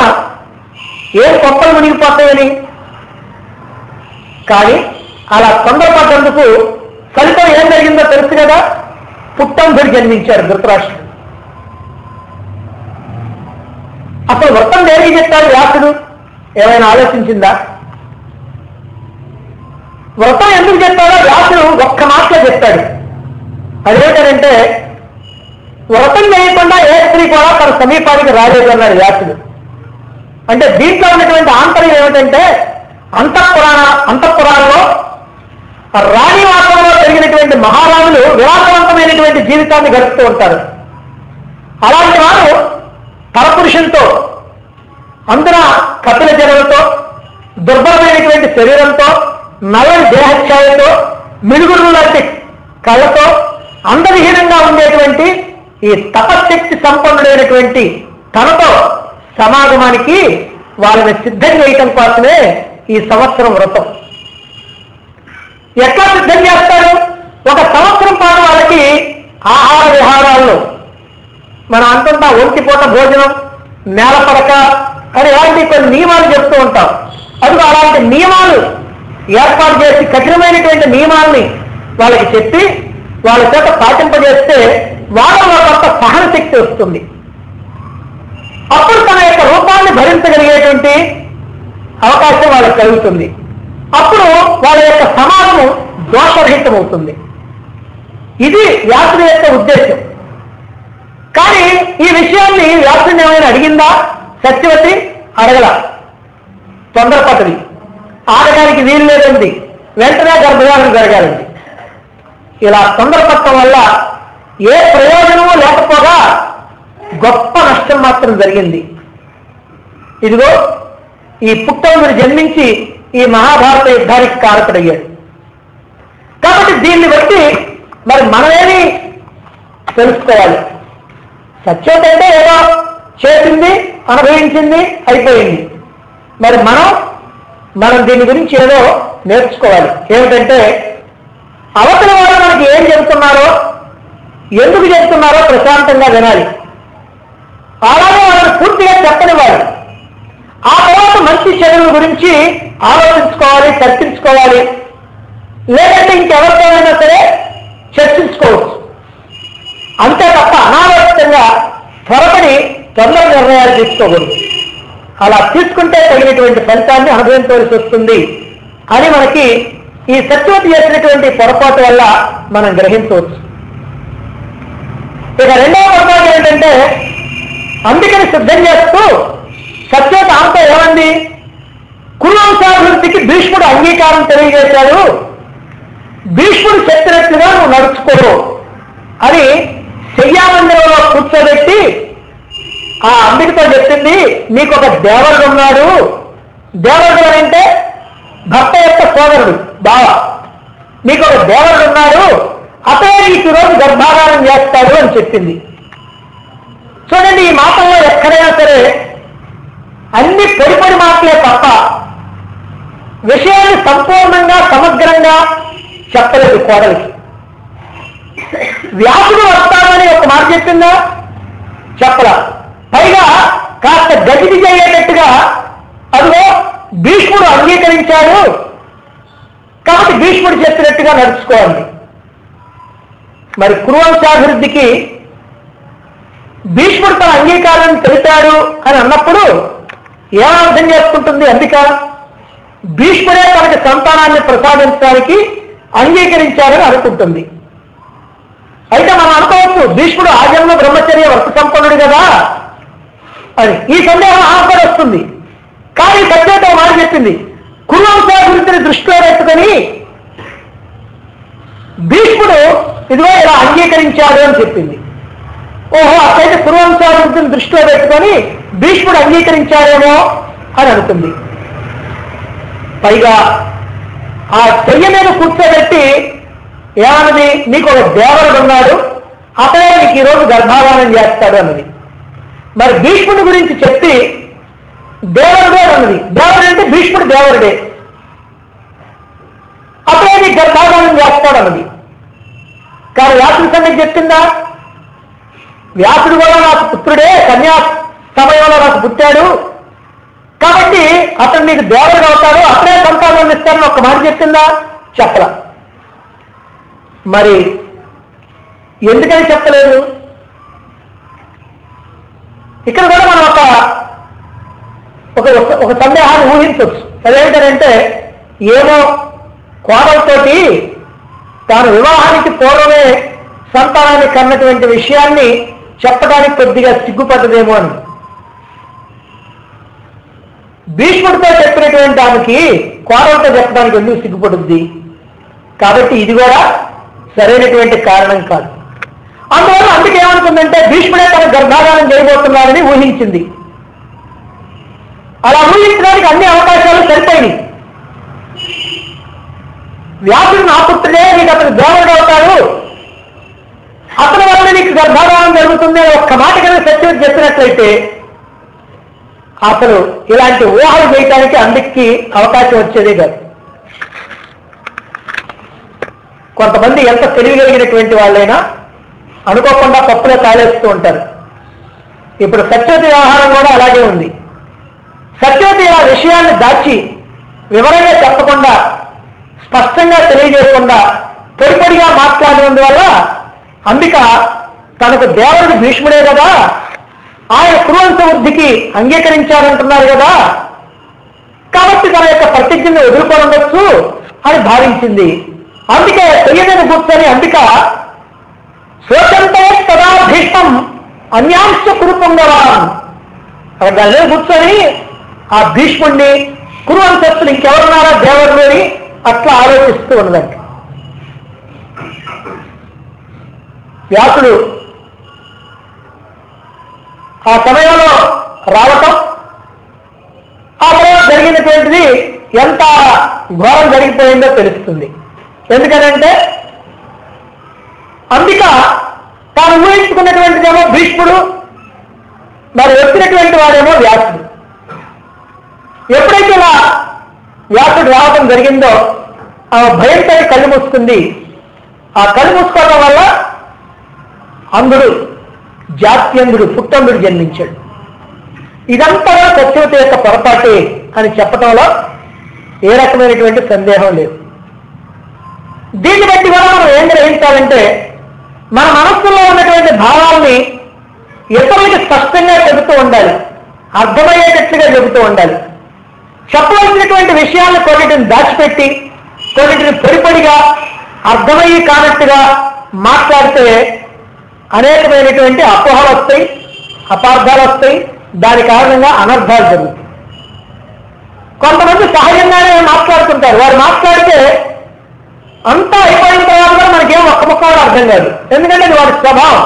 ఏం కొప్పలు మునిగిపోతాయని. కానీ అలా తొందరపడ్డందుకు ఫలితం ఏం జరిగిందో తెలుసు కదా. పుట్టంధుడు జన్మించాడు ధృతరాష్ట్రుడు. అసలు వ్రతం దేనికి చెప్తాడు వ్యాసుడు? ఏమైనా ఆలోచించిందా? వ్రతం ఎందుకు చెప్తాడో వ్యాసుడు 1 మాటలో చెప్తాడు. అదేంటంటే వ్రతం చేయకుండా ఏ స్త్రీ కూడా తన సమీపానికి రాలేదు అన్నాడు వ్యాసుడు. అంటే దీంట్లో ఉన్నటువంటి ఆంతర్యం ఏమిటంటే అంతఃపురాల్లో రాణివాసంలో పెరిగినటువంటి మహారాజులు విలాసవంతమైనటువంటి జీవితాన్ని గడుపుతూ ఉంటారు. అలాంటి వారు పరపురుషులతో, అందున కపిల జనులతో, దుర్బలమైనటువంటి శరీరంతో, నల్లని దేహఛాయతో, మిడుగురు లాంటి కళ్ళతో, అందవిహీనంగా ఉండేటువంటి ఈ తపశక్తి సంపన్నుడైనటువంటి తనతో సమాగమానికి వాళ్ళని సిద్ధం చేయటం కోసమే ఈ సంవత్సరం వ్రతం. ఎట్లా సిద్ధం చేస్తారు? 1 సంవత్సరం పాటు వాళ్ళకి ఆహార విహారాల్లో మనం అంటుంటా ఒంటిపూట భోజనం, నేల పడక అని ఇలాంటి కొన్ని నియమాలు చెప్తూ ఉంటాం. అది అలాంటి నియమాలు ఏర్పాటు చేసి కఠినమైనటువంటి నియమాల్ని వాళ్ళకి చెప్పి వాళ్ళ చేత పాటింపజేస్తే వాళ్ళలో కొంత సహన శక్తి వస్తుంది. అప్పుడు తన యొక్క రూపాన్ని భరించగలిగేటువంటి అవకాశం వాళ్ళకి కలుగుతుంది. అప్పుడు వాళ్ళ యొక్క సమాజము దోషరహితమవుతుంది. ఇది వ్యాసుడి యొక్క ఉద్దేశం. కానీ ఈ విషయాన్ని వ్యాసుడిని ఏమైనా అడిగిందా సత్యవతి? అడగల. తొందరపడ్డది. ఆడగానికి వీలు లేదండి, వెంటనే గర్భధారణ జరగాలండి. ఇలా తొందరపడటం వల్ల ఏ ప్రయోజనమూ లేకపోగా గొప్ప నష్టం మాత్రం జరిగింది. ఇదిగో ఈ పుట్టందుడు జన్మించి ఈ మహాభారత యుద్ధానికి కారకుడయ్యాడు. కాబట్టి దీన్ని బట్టి మరి మనమేమి తెలుసుకోవాలి? సత్యవతి అంటే ఏదో చేసింది, అనుభవించింది, అయిపోయింది. మరి మనం దీని గురించి ఏదో నేర్చుకోవాలి. ఏమిటంటే అవతల వాళ్ళు మనకి ఏం చెబుతున్నారో, ఎందుకు చెబుతున్నారో ప్రశాంతంగా వినాలి. అలాగే వాళ్ళని పూర్తిగా చెప్పనివ్వాలి. ఆ తర్వాత మంచి చెడుల గురించి ఆలోచించుకోవాలి, చర్చించుకోవాలి. లేదంటే ఇంకెవరితోనైనా సరే చర్చించుకోవచ్చు. అంతే తప్ప అనాలోచితంగా త్వరపడి తొందర నిర్ణయాలు తీసుకోకూడదు. అలా తీసుకుంటే తగినటువంటి ఫలితాన్ని అనుభవించవలసి వస్తుంది అని మనకి ఈ సత్యవతి చేసినటువంటి పొరపాటు వల్ల మనం గ్రహించవచ్చు. ఇక రెండవ పొరపాటు ఏంటంటే అందుకని సిద్ధం చేస్తూ సత్యవతి ఆమెతో ఏమంది? కురువంశాభివృద్ధికి భీష్ముడు అంగీకారం తెలియజేశాడు, భీష్ముడు చెప్పినట్లుగా నువ్వు నడుచుకోరు అని శయ్యామందిరంలో కూర్చోబెట్టి ఆ అంబికతో చెప్పింది. నీకు ఒక దేవరుడు ఉన్నాడు. దేవరుడు అంటే భర్త యొక్క సోదరుడు, బావ. నీకు ఒక దేవరుడు ఉన్నాడు, అతనే నీకు ఈరోజు గర్భాధానం చేస్తాడు అని చెప్పింది. చూడండి, ఈ మాటల్లో ఎక్కడైనా సరే అన్ని పొడి మాటలే తప్ప విషయాన్ని సంపూర్ణంగా సమగ్రంగా చెప్పలేదు కోడలికి. వ్యాసుడు వస్తాడని ఒక మాట చెప్పిందా? చెప్పలా. పైగా కాస్త గజిబిజి అయ్యేటట్టుగా అదిగో భీష్ముడు అంగీకరించాడు కాబట్టి భీష్ముడు చెప్పినట్టుగా నడుచుకోవాలి. మరి కురువంశాభివృద్ధికి భీష్ముడు తన అంగీకారం తెలిపాడు అని అన్నప్పుడు ఏమర్థం చేసుకుంటుంది అంబిక? భీష్ముడే తనకి సంతానాన్ని ప్రసాదించడానికి అంగీకరించారని అనుకుంటుంది. అయితే మనం అనుకోవచ్చు భీష్ముడు ఆజన్మ బ్రహ్మచర్య వ్రత సంపన్నుడు కదా అని. ఈ సందేహం ఆపద వస్తుంది. కానీ సత్యవతి మాట చెప్పింది, కురువంశాభివృద్ధిని దృష్టిలో పెట్టుకొని భీష్ముడు ఇదిగో ఇలా అంగీకరించాడు అని చెప్పింది. ఓహో, అట్లయితే కురువంశాభివృద్ధిని దృష్టిలో పెట్టుకొని భీష్ముడు అంగీకరించారేమో అని అనుకుంది. పైగా ఆ చెయ్య మీద కూర్చోబెట్టి ఏమన్నది, నీకు ఒక దేవరుడు ఉన్నాడు, అతనే నీకు ఈరోజు గర్భాధానం చేస్తాడు అన్నది. మరి భీష్ముడి గురించి చెప్పి దేవరుడే అన్నది. దేవరుడు అంటే భీష్ముడు దేవరుడే, అతనే నీకు గర్భాధానం చేస్తాడు అన్నది. కానీ వ్యాసుడి సంగతి చెప్పిందా? వ్యాసుడు కూడా నాకు పుత్రుడే, కన్యా సమయంలో నాకు పుట్టాడు కాబట్టి అతను నీకు దేవరుడు అవుతాడు, అతనే సంతానం ఇస్తాడని ఒక్క మాట చెప్పిందా? చెప్పలా. మరి ఎందుకని చెప్పలేదు? ఇక్కడ కూడా మనం ఒక సందేహాన్ని ఊహించవచ్చు. అదేంటంటే, ఏమో కోడలతోటి తాను వివాహానికి పూర్వమే సంతానాన్ని కన్నటువంటి విషయాన్ని చెప్పడానికి కొద్దిగా సిగ్గుపడ్డదేమో అని. భీష్ముడితో చెప్పినటువంటి దానికి కోడలతో చెప్పడానికి ఎందుకు సిగ్గుపడుద్ది? కాబట్టి ఇది కూడా సరైనటువంటి కారణం కాదు. అందువల్ల అందుకేమనుకుందంటే భీష్ముడే తన గర్భాధానం చేయబోతున్నాడని ఊహించింది. అలా ఊహించడానికి అన్ని అవకాశాలు సరిపోయినాయి. వ్యాసుడు నా పుత్రుడే, నీకు అతను దేవరుడు అవుతాడు, అతని వల్ల నీకు గర్భాధానం జరుగుతుంది అని ఒక్క మాట కన్నా సత్యం చెప్పినట్లయితే అసలు ఇలాంటి ఊహలు చేయడానికి అందుకి అవకాశం వచ్చేదే కాదు. కొంతమంది ఎంత తెలియగలిగినటువంటి వాళ్ళైనా అనుకోకుండా పప్పులో కాలేస్తూ ఉంటారు. ఇప్పుడు సత్యవతి వ్యవహారం కూడా అలాగే ఉంది. సత్యవతి ఆ విషయాన్ని దాచి వివరంగా చెప్పకుండా, స్పష్టంగా తెలియజేయకుండా పొడిపొడిగా మాట్లాడినందువల్ల అంబిక తనకు దేవుడు భీష్ముడే కదా, ఆయన కురువంశ వృద్ధికి అంగీకరించారంటున్నారు కదా, కాబట్టి తన యొక్క ప్రతిజ్ఞను వదులుకోనుండొచ్చు అని భావించింది. అందుకే చెయ్యదని కూర్చొని అంబిక శోకంతో తదా భీష్మం అన్యాంశ కురుపుంగవాన్ అక్కడ దాని కూర్చొని ఆ భీష్ముడిని కురువంశస్తులు ఇంకెవరున్నారా దేవుడు అని అట్లా ఆలోచిస్తూ ఉన్నదంట. వ్యాసుడు ఆ సమయంలో రావటం, ఆ తర్వాత జరిగినటువంటిది ఎంత ఘోరం జరిగిపోయిందో తెలుస్తుంది. ఎందుకనంటే అంబిక తాను ఊహించుకున్నటువంటిదేమో భీష్ముడు, మరి వచ్చినటువంటి వాడేమో వ్యాసుడు. ఎప్పుడైతే ఇలా వ్యాసుడు రావటం జరిగిందో ఆ భయంతో కళ్ళు మూసుకుంది. ఆ కళ్ళు మూసుకోవడం వల్ల అంధుడు, జాత్యంధుడు, పుట్టంధుడు జన్మించాడు. ఇదంతా సత్యవతి యొక్క పొరపాటే అని చెప్పడంలో ఏ రకమైనటువంటి సందేహం లేదు. దీన్ని బట్టి కూడా మనం ఏం గ్రహించాలంటే, మన మనస్సులో ఉన్నటువంటి భావాల్ని ఇతరులకి స్పష్టంగా చెబుతూ ఉండాలి, అర్థమయ్యేటట్లుగా చెబుతూ ఉండాలి. చెప్పవలసినటువంటి విషయాలను కొన్నిటిని దాచిపెట్టి కొన్నిటిని పొడిపొడిగా అర్థమయ్యి కానట్టుగా మాట్లాడితే అనేకమైనటువంటి అపోహలు వస్తాయి, అపార్థాలు వస్తాయి, దాని కారణంగా అనర్థాలు జరుగుతాయి. కొంతమంది సహజంగానే మాట్లాడుతుంటారు. వారు మాట్లాడితే అంతా అయిపోయిన తర్వాత కూడా మనకేం ఒక్క ముక్క కూడా అర్థం కాదు, ఎందుకంటే అది వాడి స్వభావం.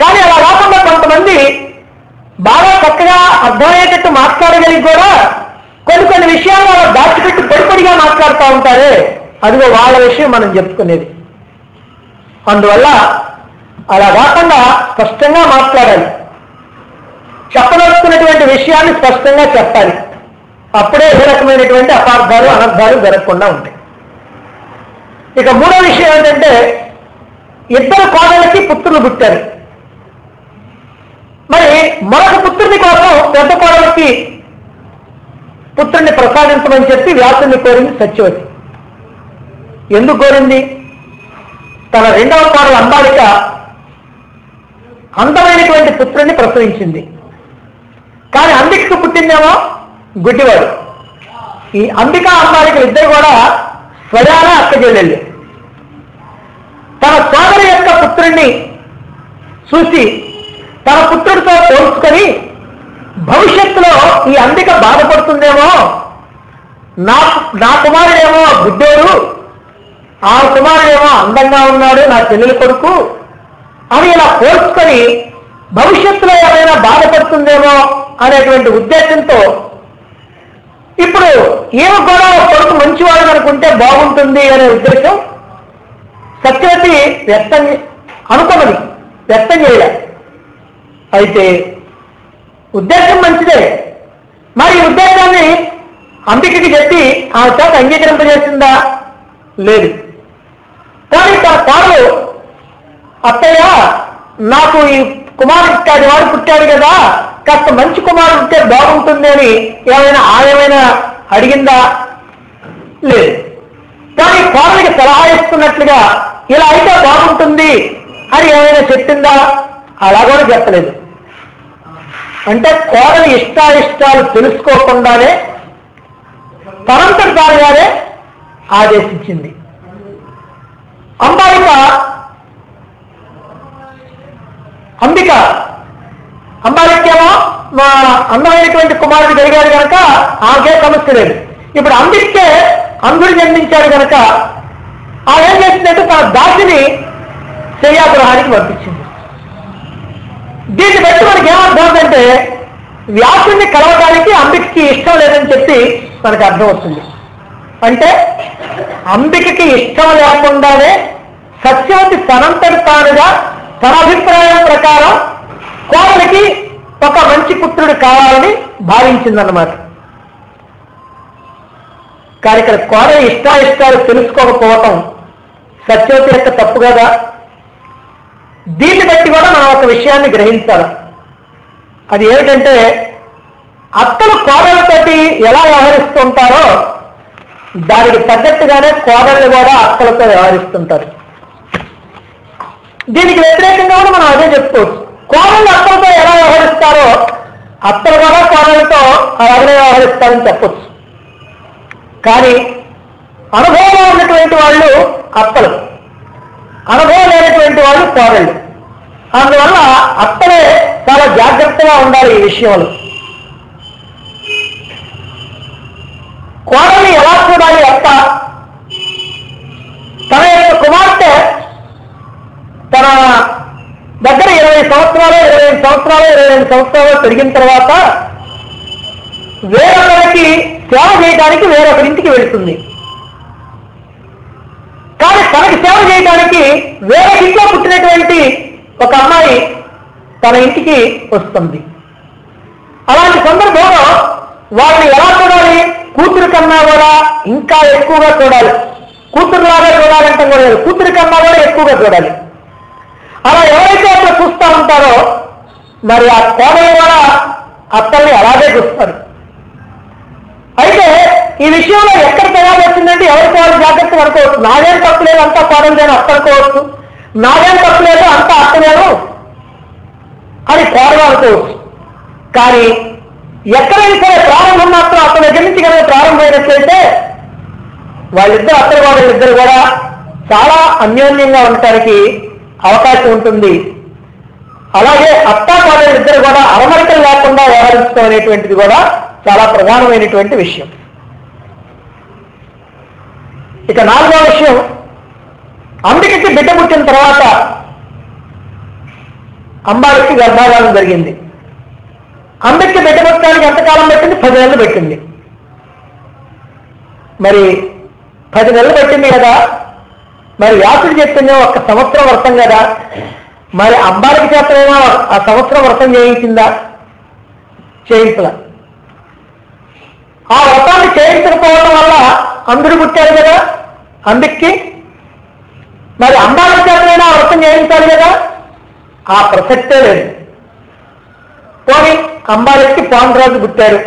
కానీ అలా కాకుండా కొంతమంది బాగా చక్కగా అర్థమయ్యేటట్టు మాట్లాడగలిగి కూడా కొన్ని విషయాలు అలా దాచిపెట్టి పొడిపొడిగా మాట్లాడుతూ ఉంటారే, అదిగో వాళ్ళ విషయం మనం చెప్పుకునేది. అందువల్ల అలా కాకుండా స్పష్టంగా మాట్లాడాలి, చెప్పదలుచుకున్నటువంటి విషయాన్ని స్పష్టంగా చెప్పాలి. అప్పుడే ఏ రకమైనటువంటి అపార్థాలు అనర్థాలు జరగకుండా ఉంటాయి. ఇక మూడో విషయం ఏంటంటే, ఇద్దరు కోడళ్ళకి పుత్రులు పుట్టారు. మరి మరొక పుత్రుని కోసం పెద్ద కోడలకి పుత్రుణ్ణి ప్రసాదించమని చెప్పి వ్యాసుని కోరింది సత్యవతి. ఎందుకు కోరింది? తన రెండవ కోడలు అంబాలిక అందమైనటువంటి పుత్రుణ్ణి ప్రసవించింది. కానీ అంబికకు పుట్టిందేమో గుడ్డివాడు. ఈ అంబిక అంబాలికలు ఇద్దరు కూడా స్వయాన అక్కజెల్లెళ్ళు. తన సోదరి యొక్క పుత్రుణ్ణి చూసి తన పుత్రుడితో పోల్చుకొని భవిష్యత్తులో ఈ అంబిక బాధపడుతుందేమో, నా కుమారుడేమో గుడ్డోడు, ఆ కుమారుడేమో అందంగా ఉన్నాడు, నా చెల్లెలు కొడుకు అని ఇలా పోల్చుకొని భవిష్యత్తులో ఏమైనా బాధపడుతుందేమో అనేటువంటి ఉద్దేశంతో ఇప్పుడు ఏమో కూడా కొడుకు మంచివాడు అనుకుంటే బాగుంటుంది అనే ఉద్దేశం సత్యవతి అనుకున్నది, వ్యక్తం చేయలే. అయితే ఉద్దేశం మంచిదే. మరి ఈ ఉద్దేశాన్ని అంబికకి చెప్పి ఆ చేత అంగీకరింపజేసిందా? లేదు. కానీ తన కోడలు, అత్తయ్య నాకు ఈ కుమారుడు వాడు పుట్టాడు కదా, కాస్త మంచి కుమారుడు ఉంటే బాగుంటుంది అని ఏమైనా అడిగిందా? లేదు. కానీ కోడలికి సలహా ఇస్తున్నట్లుగా ఇలా అయితే బాగుంటుంది అని ఏమైనా చెప్పిందా? అలా కూడా చెప్పలేదు. అంటే కోడలి ఇష్టాయిష్టాలు తెలుసుకోకుండానే తనంతటి తానుగానే ఆదేశించింది. అంబాలికేమో మా అందమైనటువంటి కుమారుడు జరిగాడు కనుక ఆమెకే సమస్య లేదు. ఇప్పుడు అంబికే అంధుడు జన్మించాడు కనుక ఆమె ఏం చేసిందంటే తన దాసిని శయ్యాగృహానికి పంపించింది. దీన్ని బట్టి మనకి ఏమర్థమవుతుందంటే వ్యాసుని కలవడానికి అంబికకి ఇష్టం లేదని చెప్పి మనకు అర్థమవుతుంది. అంటే అంబికకి ఇష్టం లేకుండానే సత్యవతి తనంతటి తానుగా తన అభిప్రాయం ప్రకారం కోడలికి ఒక మంచి పుత్రుడు కావాలని భావించిందన్నమాట. కానీ ఇక్కడ కోడలి ఇష్టాయిష్టాలు తెలుసుకోకపోవటం సత్యవతి యొక్క తప్పు కదా. దీన్ని బట్టి కూడా మనం ఒక విషయాన్ని గ్రహించాలి. అది ఏమిటంటే అత్తలు కోడలతోటి ఎలా వ్యవహరిస్తుంటారో దానికి తగ్గట్టుగానే కోడళ్ళు కూడా అత్తలతో వ్యవహరిస్తుంటారు. దీనికి వ్యతిరేకంగా కూడా మనం అదే చెప్పుకోవచ్చు. కోడళ్ళు అత్తలతో ఎలా వ్యవహరిస్తారో అత్తలు కూడా కోడలతో అలాగే వ్యవహరిస్తారని చెప్పొచ్చు. కానీ అనుభవం ఉన్నటువంటి వాళ్ళు అత్తలు, అనుభవం లేనటువంటి వాళ్ళు కోడళ్ళు. అందువల్ల అత్తలే చాలా జాగ్రత్తగా ఉండాలి ఈ విషయంలో. కోడల్ని ఎలా చూడాలి? అత్త తన యొక్క కుమార్తె తన దగ్గర 20 సంవత్సరాలు 22 సంవత్సరాలు పెరిగిన తర్వాత వేరొకరికి సేవ చేయడానికి వేరొకరింటికి వెళుతుంది. కానీ తనకి సేవ చేయడానికి వేరే ఇంట్లో పుట్టినటువంటి ఒక అమ్మాయి తన ఇంటికి వస్తుంది. అలాంటి సందర్భంలో వాళ్ళని ఎలా చూడాలి? కూతురు కన్నా కూడా ఇంకా ఎక్కువగా చూడాలి. కూతురులాగా చూడాలంటే కూడా లేదు, కూతురు కన్నా కూడా ఎక్కువగా చూడాలి. అలా ఎవరైతే అట్లా చూస్తూ ఉంటారో మరి ఆ కోడలు కూడా అత్తల్ని అలాగే చూస్తారు. అయితే ఈ విషయంలో ఎక్కడ తేడా వచ్చిందంటే ఎవరికి వాళ్ళు జాగ్రత్తగా అనుకోవచ్చు. నాదేం తప్పులేదు, అంతా కోడలేను అత్త అనుకోవచ్చు. నాదేం తప్పులేదు, అంతా అత్తలేను అని కోడలు అనుకోవచ్చు. కానీ ఎక్కడైనా సరే ప్రారంభం మాత్రం అతని దగ్గర నుంచి కనుక ప్రారంభమైనట్లయితే వాళ్ళిద్దరు అత్తలు వాళ్ళిద్దరు కూడా చాలా అన్యోన్యంగా ఉండటానికి అవకాశం ఉంటుంది. అలాగే అత్తా కోడలిద్దరు కూడా అరమరికలు లేకుండా వ్యవహరించడం అనేటువంటిది కూడా చాలా ప్రధానమైనటువంటి విషయం. ఇక 4వ విషయం, అంబికకి బిడ్డ పుట్టిన తర్వాత అంబాలికి గర్భాధానం జరిగింది. అంబికకి బిడ్డ పుట్టడానికి ఎంతకాలం పట్టింది? 10 నెలలు పెట్టింది. మరి 10 నెలలు పట్టింది కదా, మరి వ్యాసుడు చెప్పిందే 1 సంవత్సరం వ్రతం కదా, మరి అంబాలికి చేతనైనా ఆ సంవత్సరం వ్రతం చేయించిందా? చేయించలా. ఆ వ్రతాన్ని చేయించకపోవడం వల్ల అంధుడు పుట్టాడు కదా అంబిక్కి, మరి అంబాలికి చేతనైనా వ్రతం చేయించాలి కదా, ఆ ప్రసక్తే లేదు. పోనీ అంబాలికి పాండురాజు పుట్టాడు,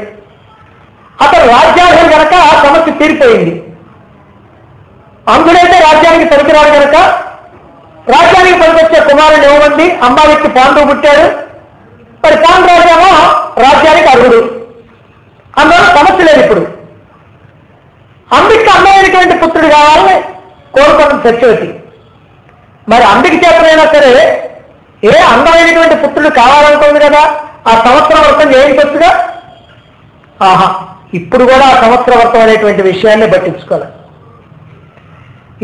అతను రాజ్యాధిపతి కనుక ఆ సమస్య తీరిపోయింది. అంధుడైతే రాజ్యానికి పనికిరాడు కనుక రాజ్యానికి పనికొచ్చే కుమారుడు ఇవ్వమంది. అంబాలికి పాండువు పుట్టాడు, మరి పాండురాజు ఏమో రాజ్యానికి అర్హుడు, అందువల్ల సమస్య లేదు. ఇప్పుడు అంబికి అందమైనటువంటి పుత్రుడు కావాలని కోరుకున్న సత్యవతి. మరి అంబికి చేతనైనా సరే అందమైనటువంటి పుత్రుడు కావాలనుకుంది కదా, ఆ సంవత్సరం వ్రతం చేయించవచ్చుగా. ఆహా, ఇప్పుడు కూడా ఆ సంవత్సర వ్రతం అనేటువంటి విషయాన్ని పట్టించుకోవాలి.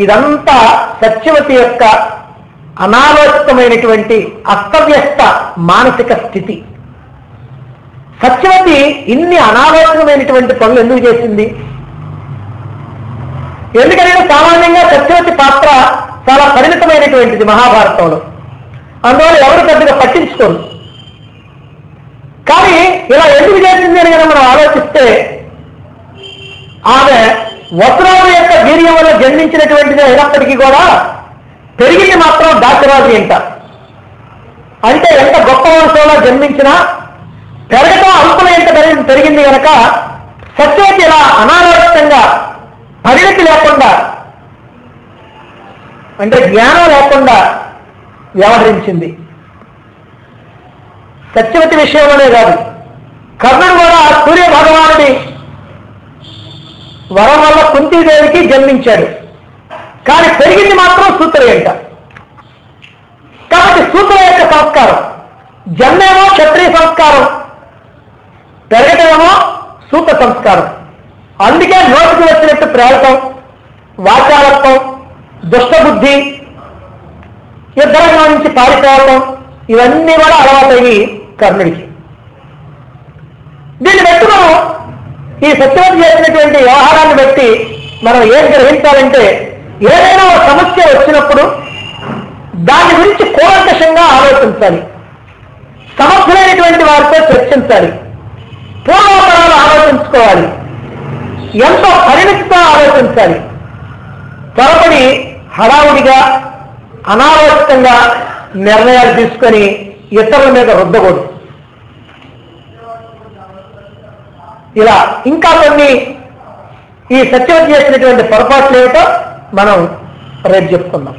ఇదంతా సత్యవతి యొక్క అనాలోచితమైనటువంటి అస్తవ్యస్త మానసిక స్థితి. సత్యవతి ఇన్ని అనాలోచితమైనటువంటి పనులు ఎందుకు చేసింది? ఎందుకంటే సామాన్యంగా సత్యవతి పాత్ర చాలా పరిమితమైనటువంటిది మహాభారతంలో, అందువల్ల ఎవరు పెద్దగా పట్టించుకోరు. కానీ ఇలా ఎందుకు చేసింది అని కనుక మనం ఆలోచిస్తే, ఆమె వసురాజు యొక్క వీర్యం వల్ల జన్మించినటువంటిది అయినప్పటికీ కూడా పెరిగింది మాత్రం దాశరాజు ఇంట. అంటే ఎంత గొప్ప వంశంలో జన్మించినా పెరగటం అల్పుల ఇంట పెరిగింది కనుక సత్యవతి ఇలా అనాలోచితంగా పరిణతి లేకుండా, అంటే జ్ఞానం లేకుండా వ్యవహరించింది. సత్యవతి విషయంలోనే కాదు, కర్ణుడు కూడా సూర్య భగవానుడి వరం వల్ల కుంతీదేవికి జన్మించాడు, కానీ పెరిగింది మాత్రం సూతుల ఇంట. కాబట్టి సూతుల యొక్క సంస్కారం, జన్మేమో క్షత్రియ సంస్కారం, పెరగటమేమో సూత సంస్కారం. అందుకే నోటికి వచ్చినట్టు ప్రేరకం, వాచాలత్వం, దుష్టబుద్ధి, యుద్ధరంగం నుంచి పారిపోవటం, ఇవన్నీ కూడా అలవాటయ్యి కర్ణుడికి. దీన్ని బట్టి మనం ఈ సత్యవతి చేసినటువంటి వ్యవహారాన్ని బట్టి మనం ఏం గ్రహించాలంటే, ఏదైనా ఒక సమస్య వచ్చినప్పుడు దాని గురించి కూలంకషంగా ఆలోచించాలి, సమర్థులైనటువంటి వారితో చర్చించాలి, పూర్వోత్తరాలు ఆలోచించుకోవాలి, ఎంతో పరిణితితో ఆలోచించాలి. త్వరపడి హడావుడిగా అనాలోచితంగా నిర్ణయాలు తీసుకొని ఇతరుల మీద రుద్దకూడదు. ఇలా ఇంకా కొన్ని ఈ సత్యవతి చేసినటువంటి పొరపాట్లు ఏమిటో మనం రేపు చెప్పుకుందాం.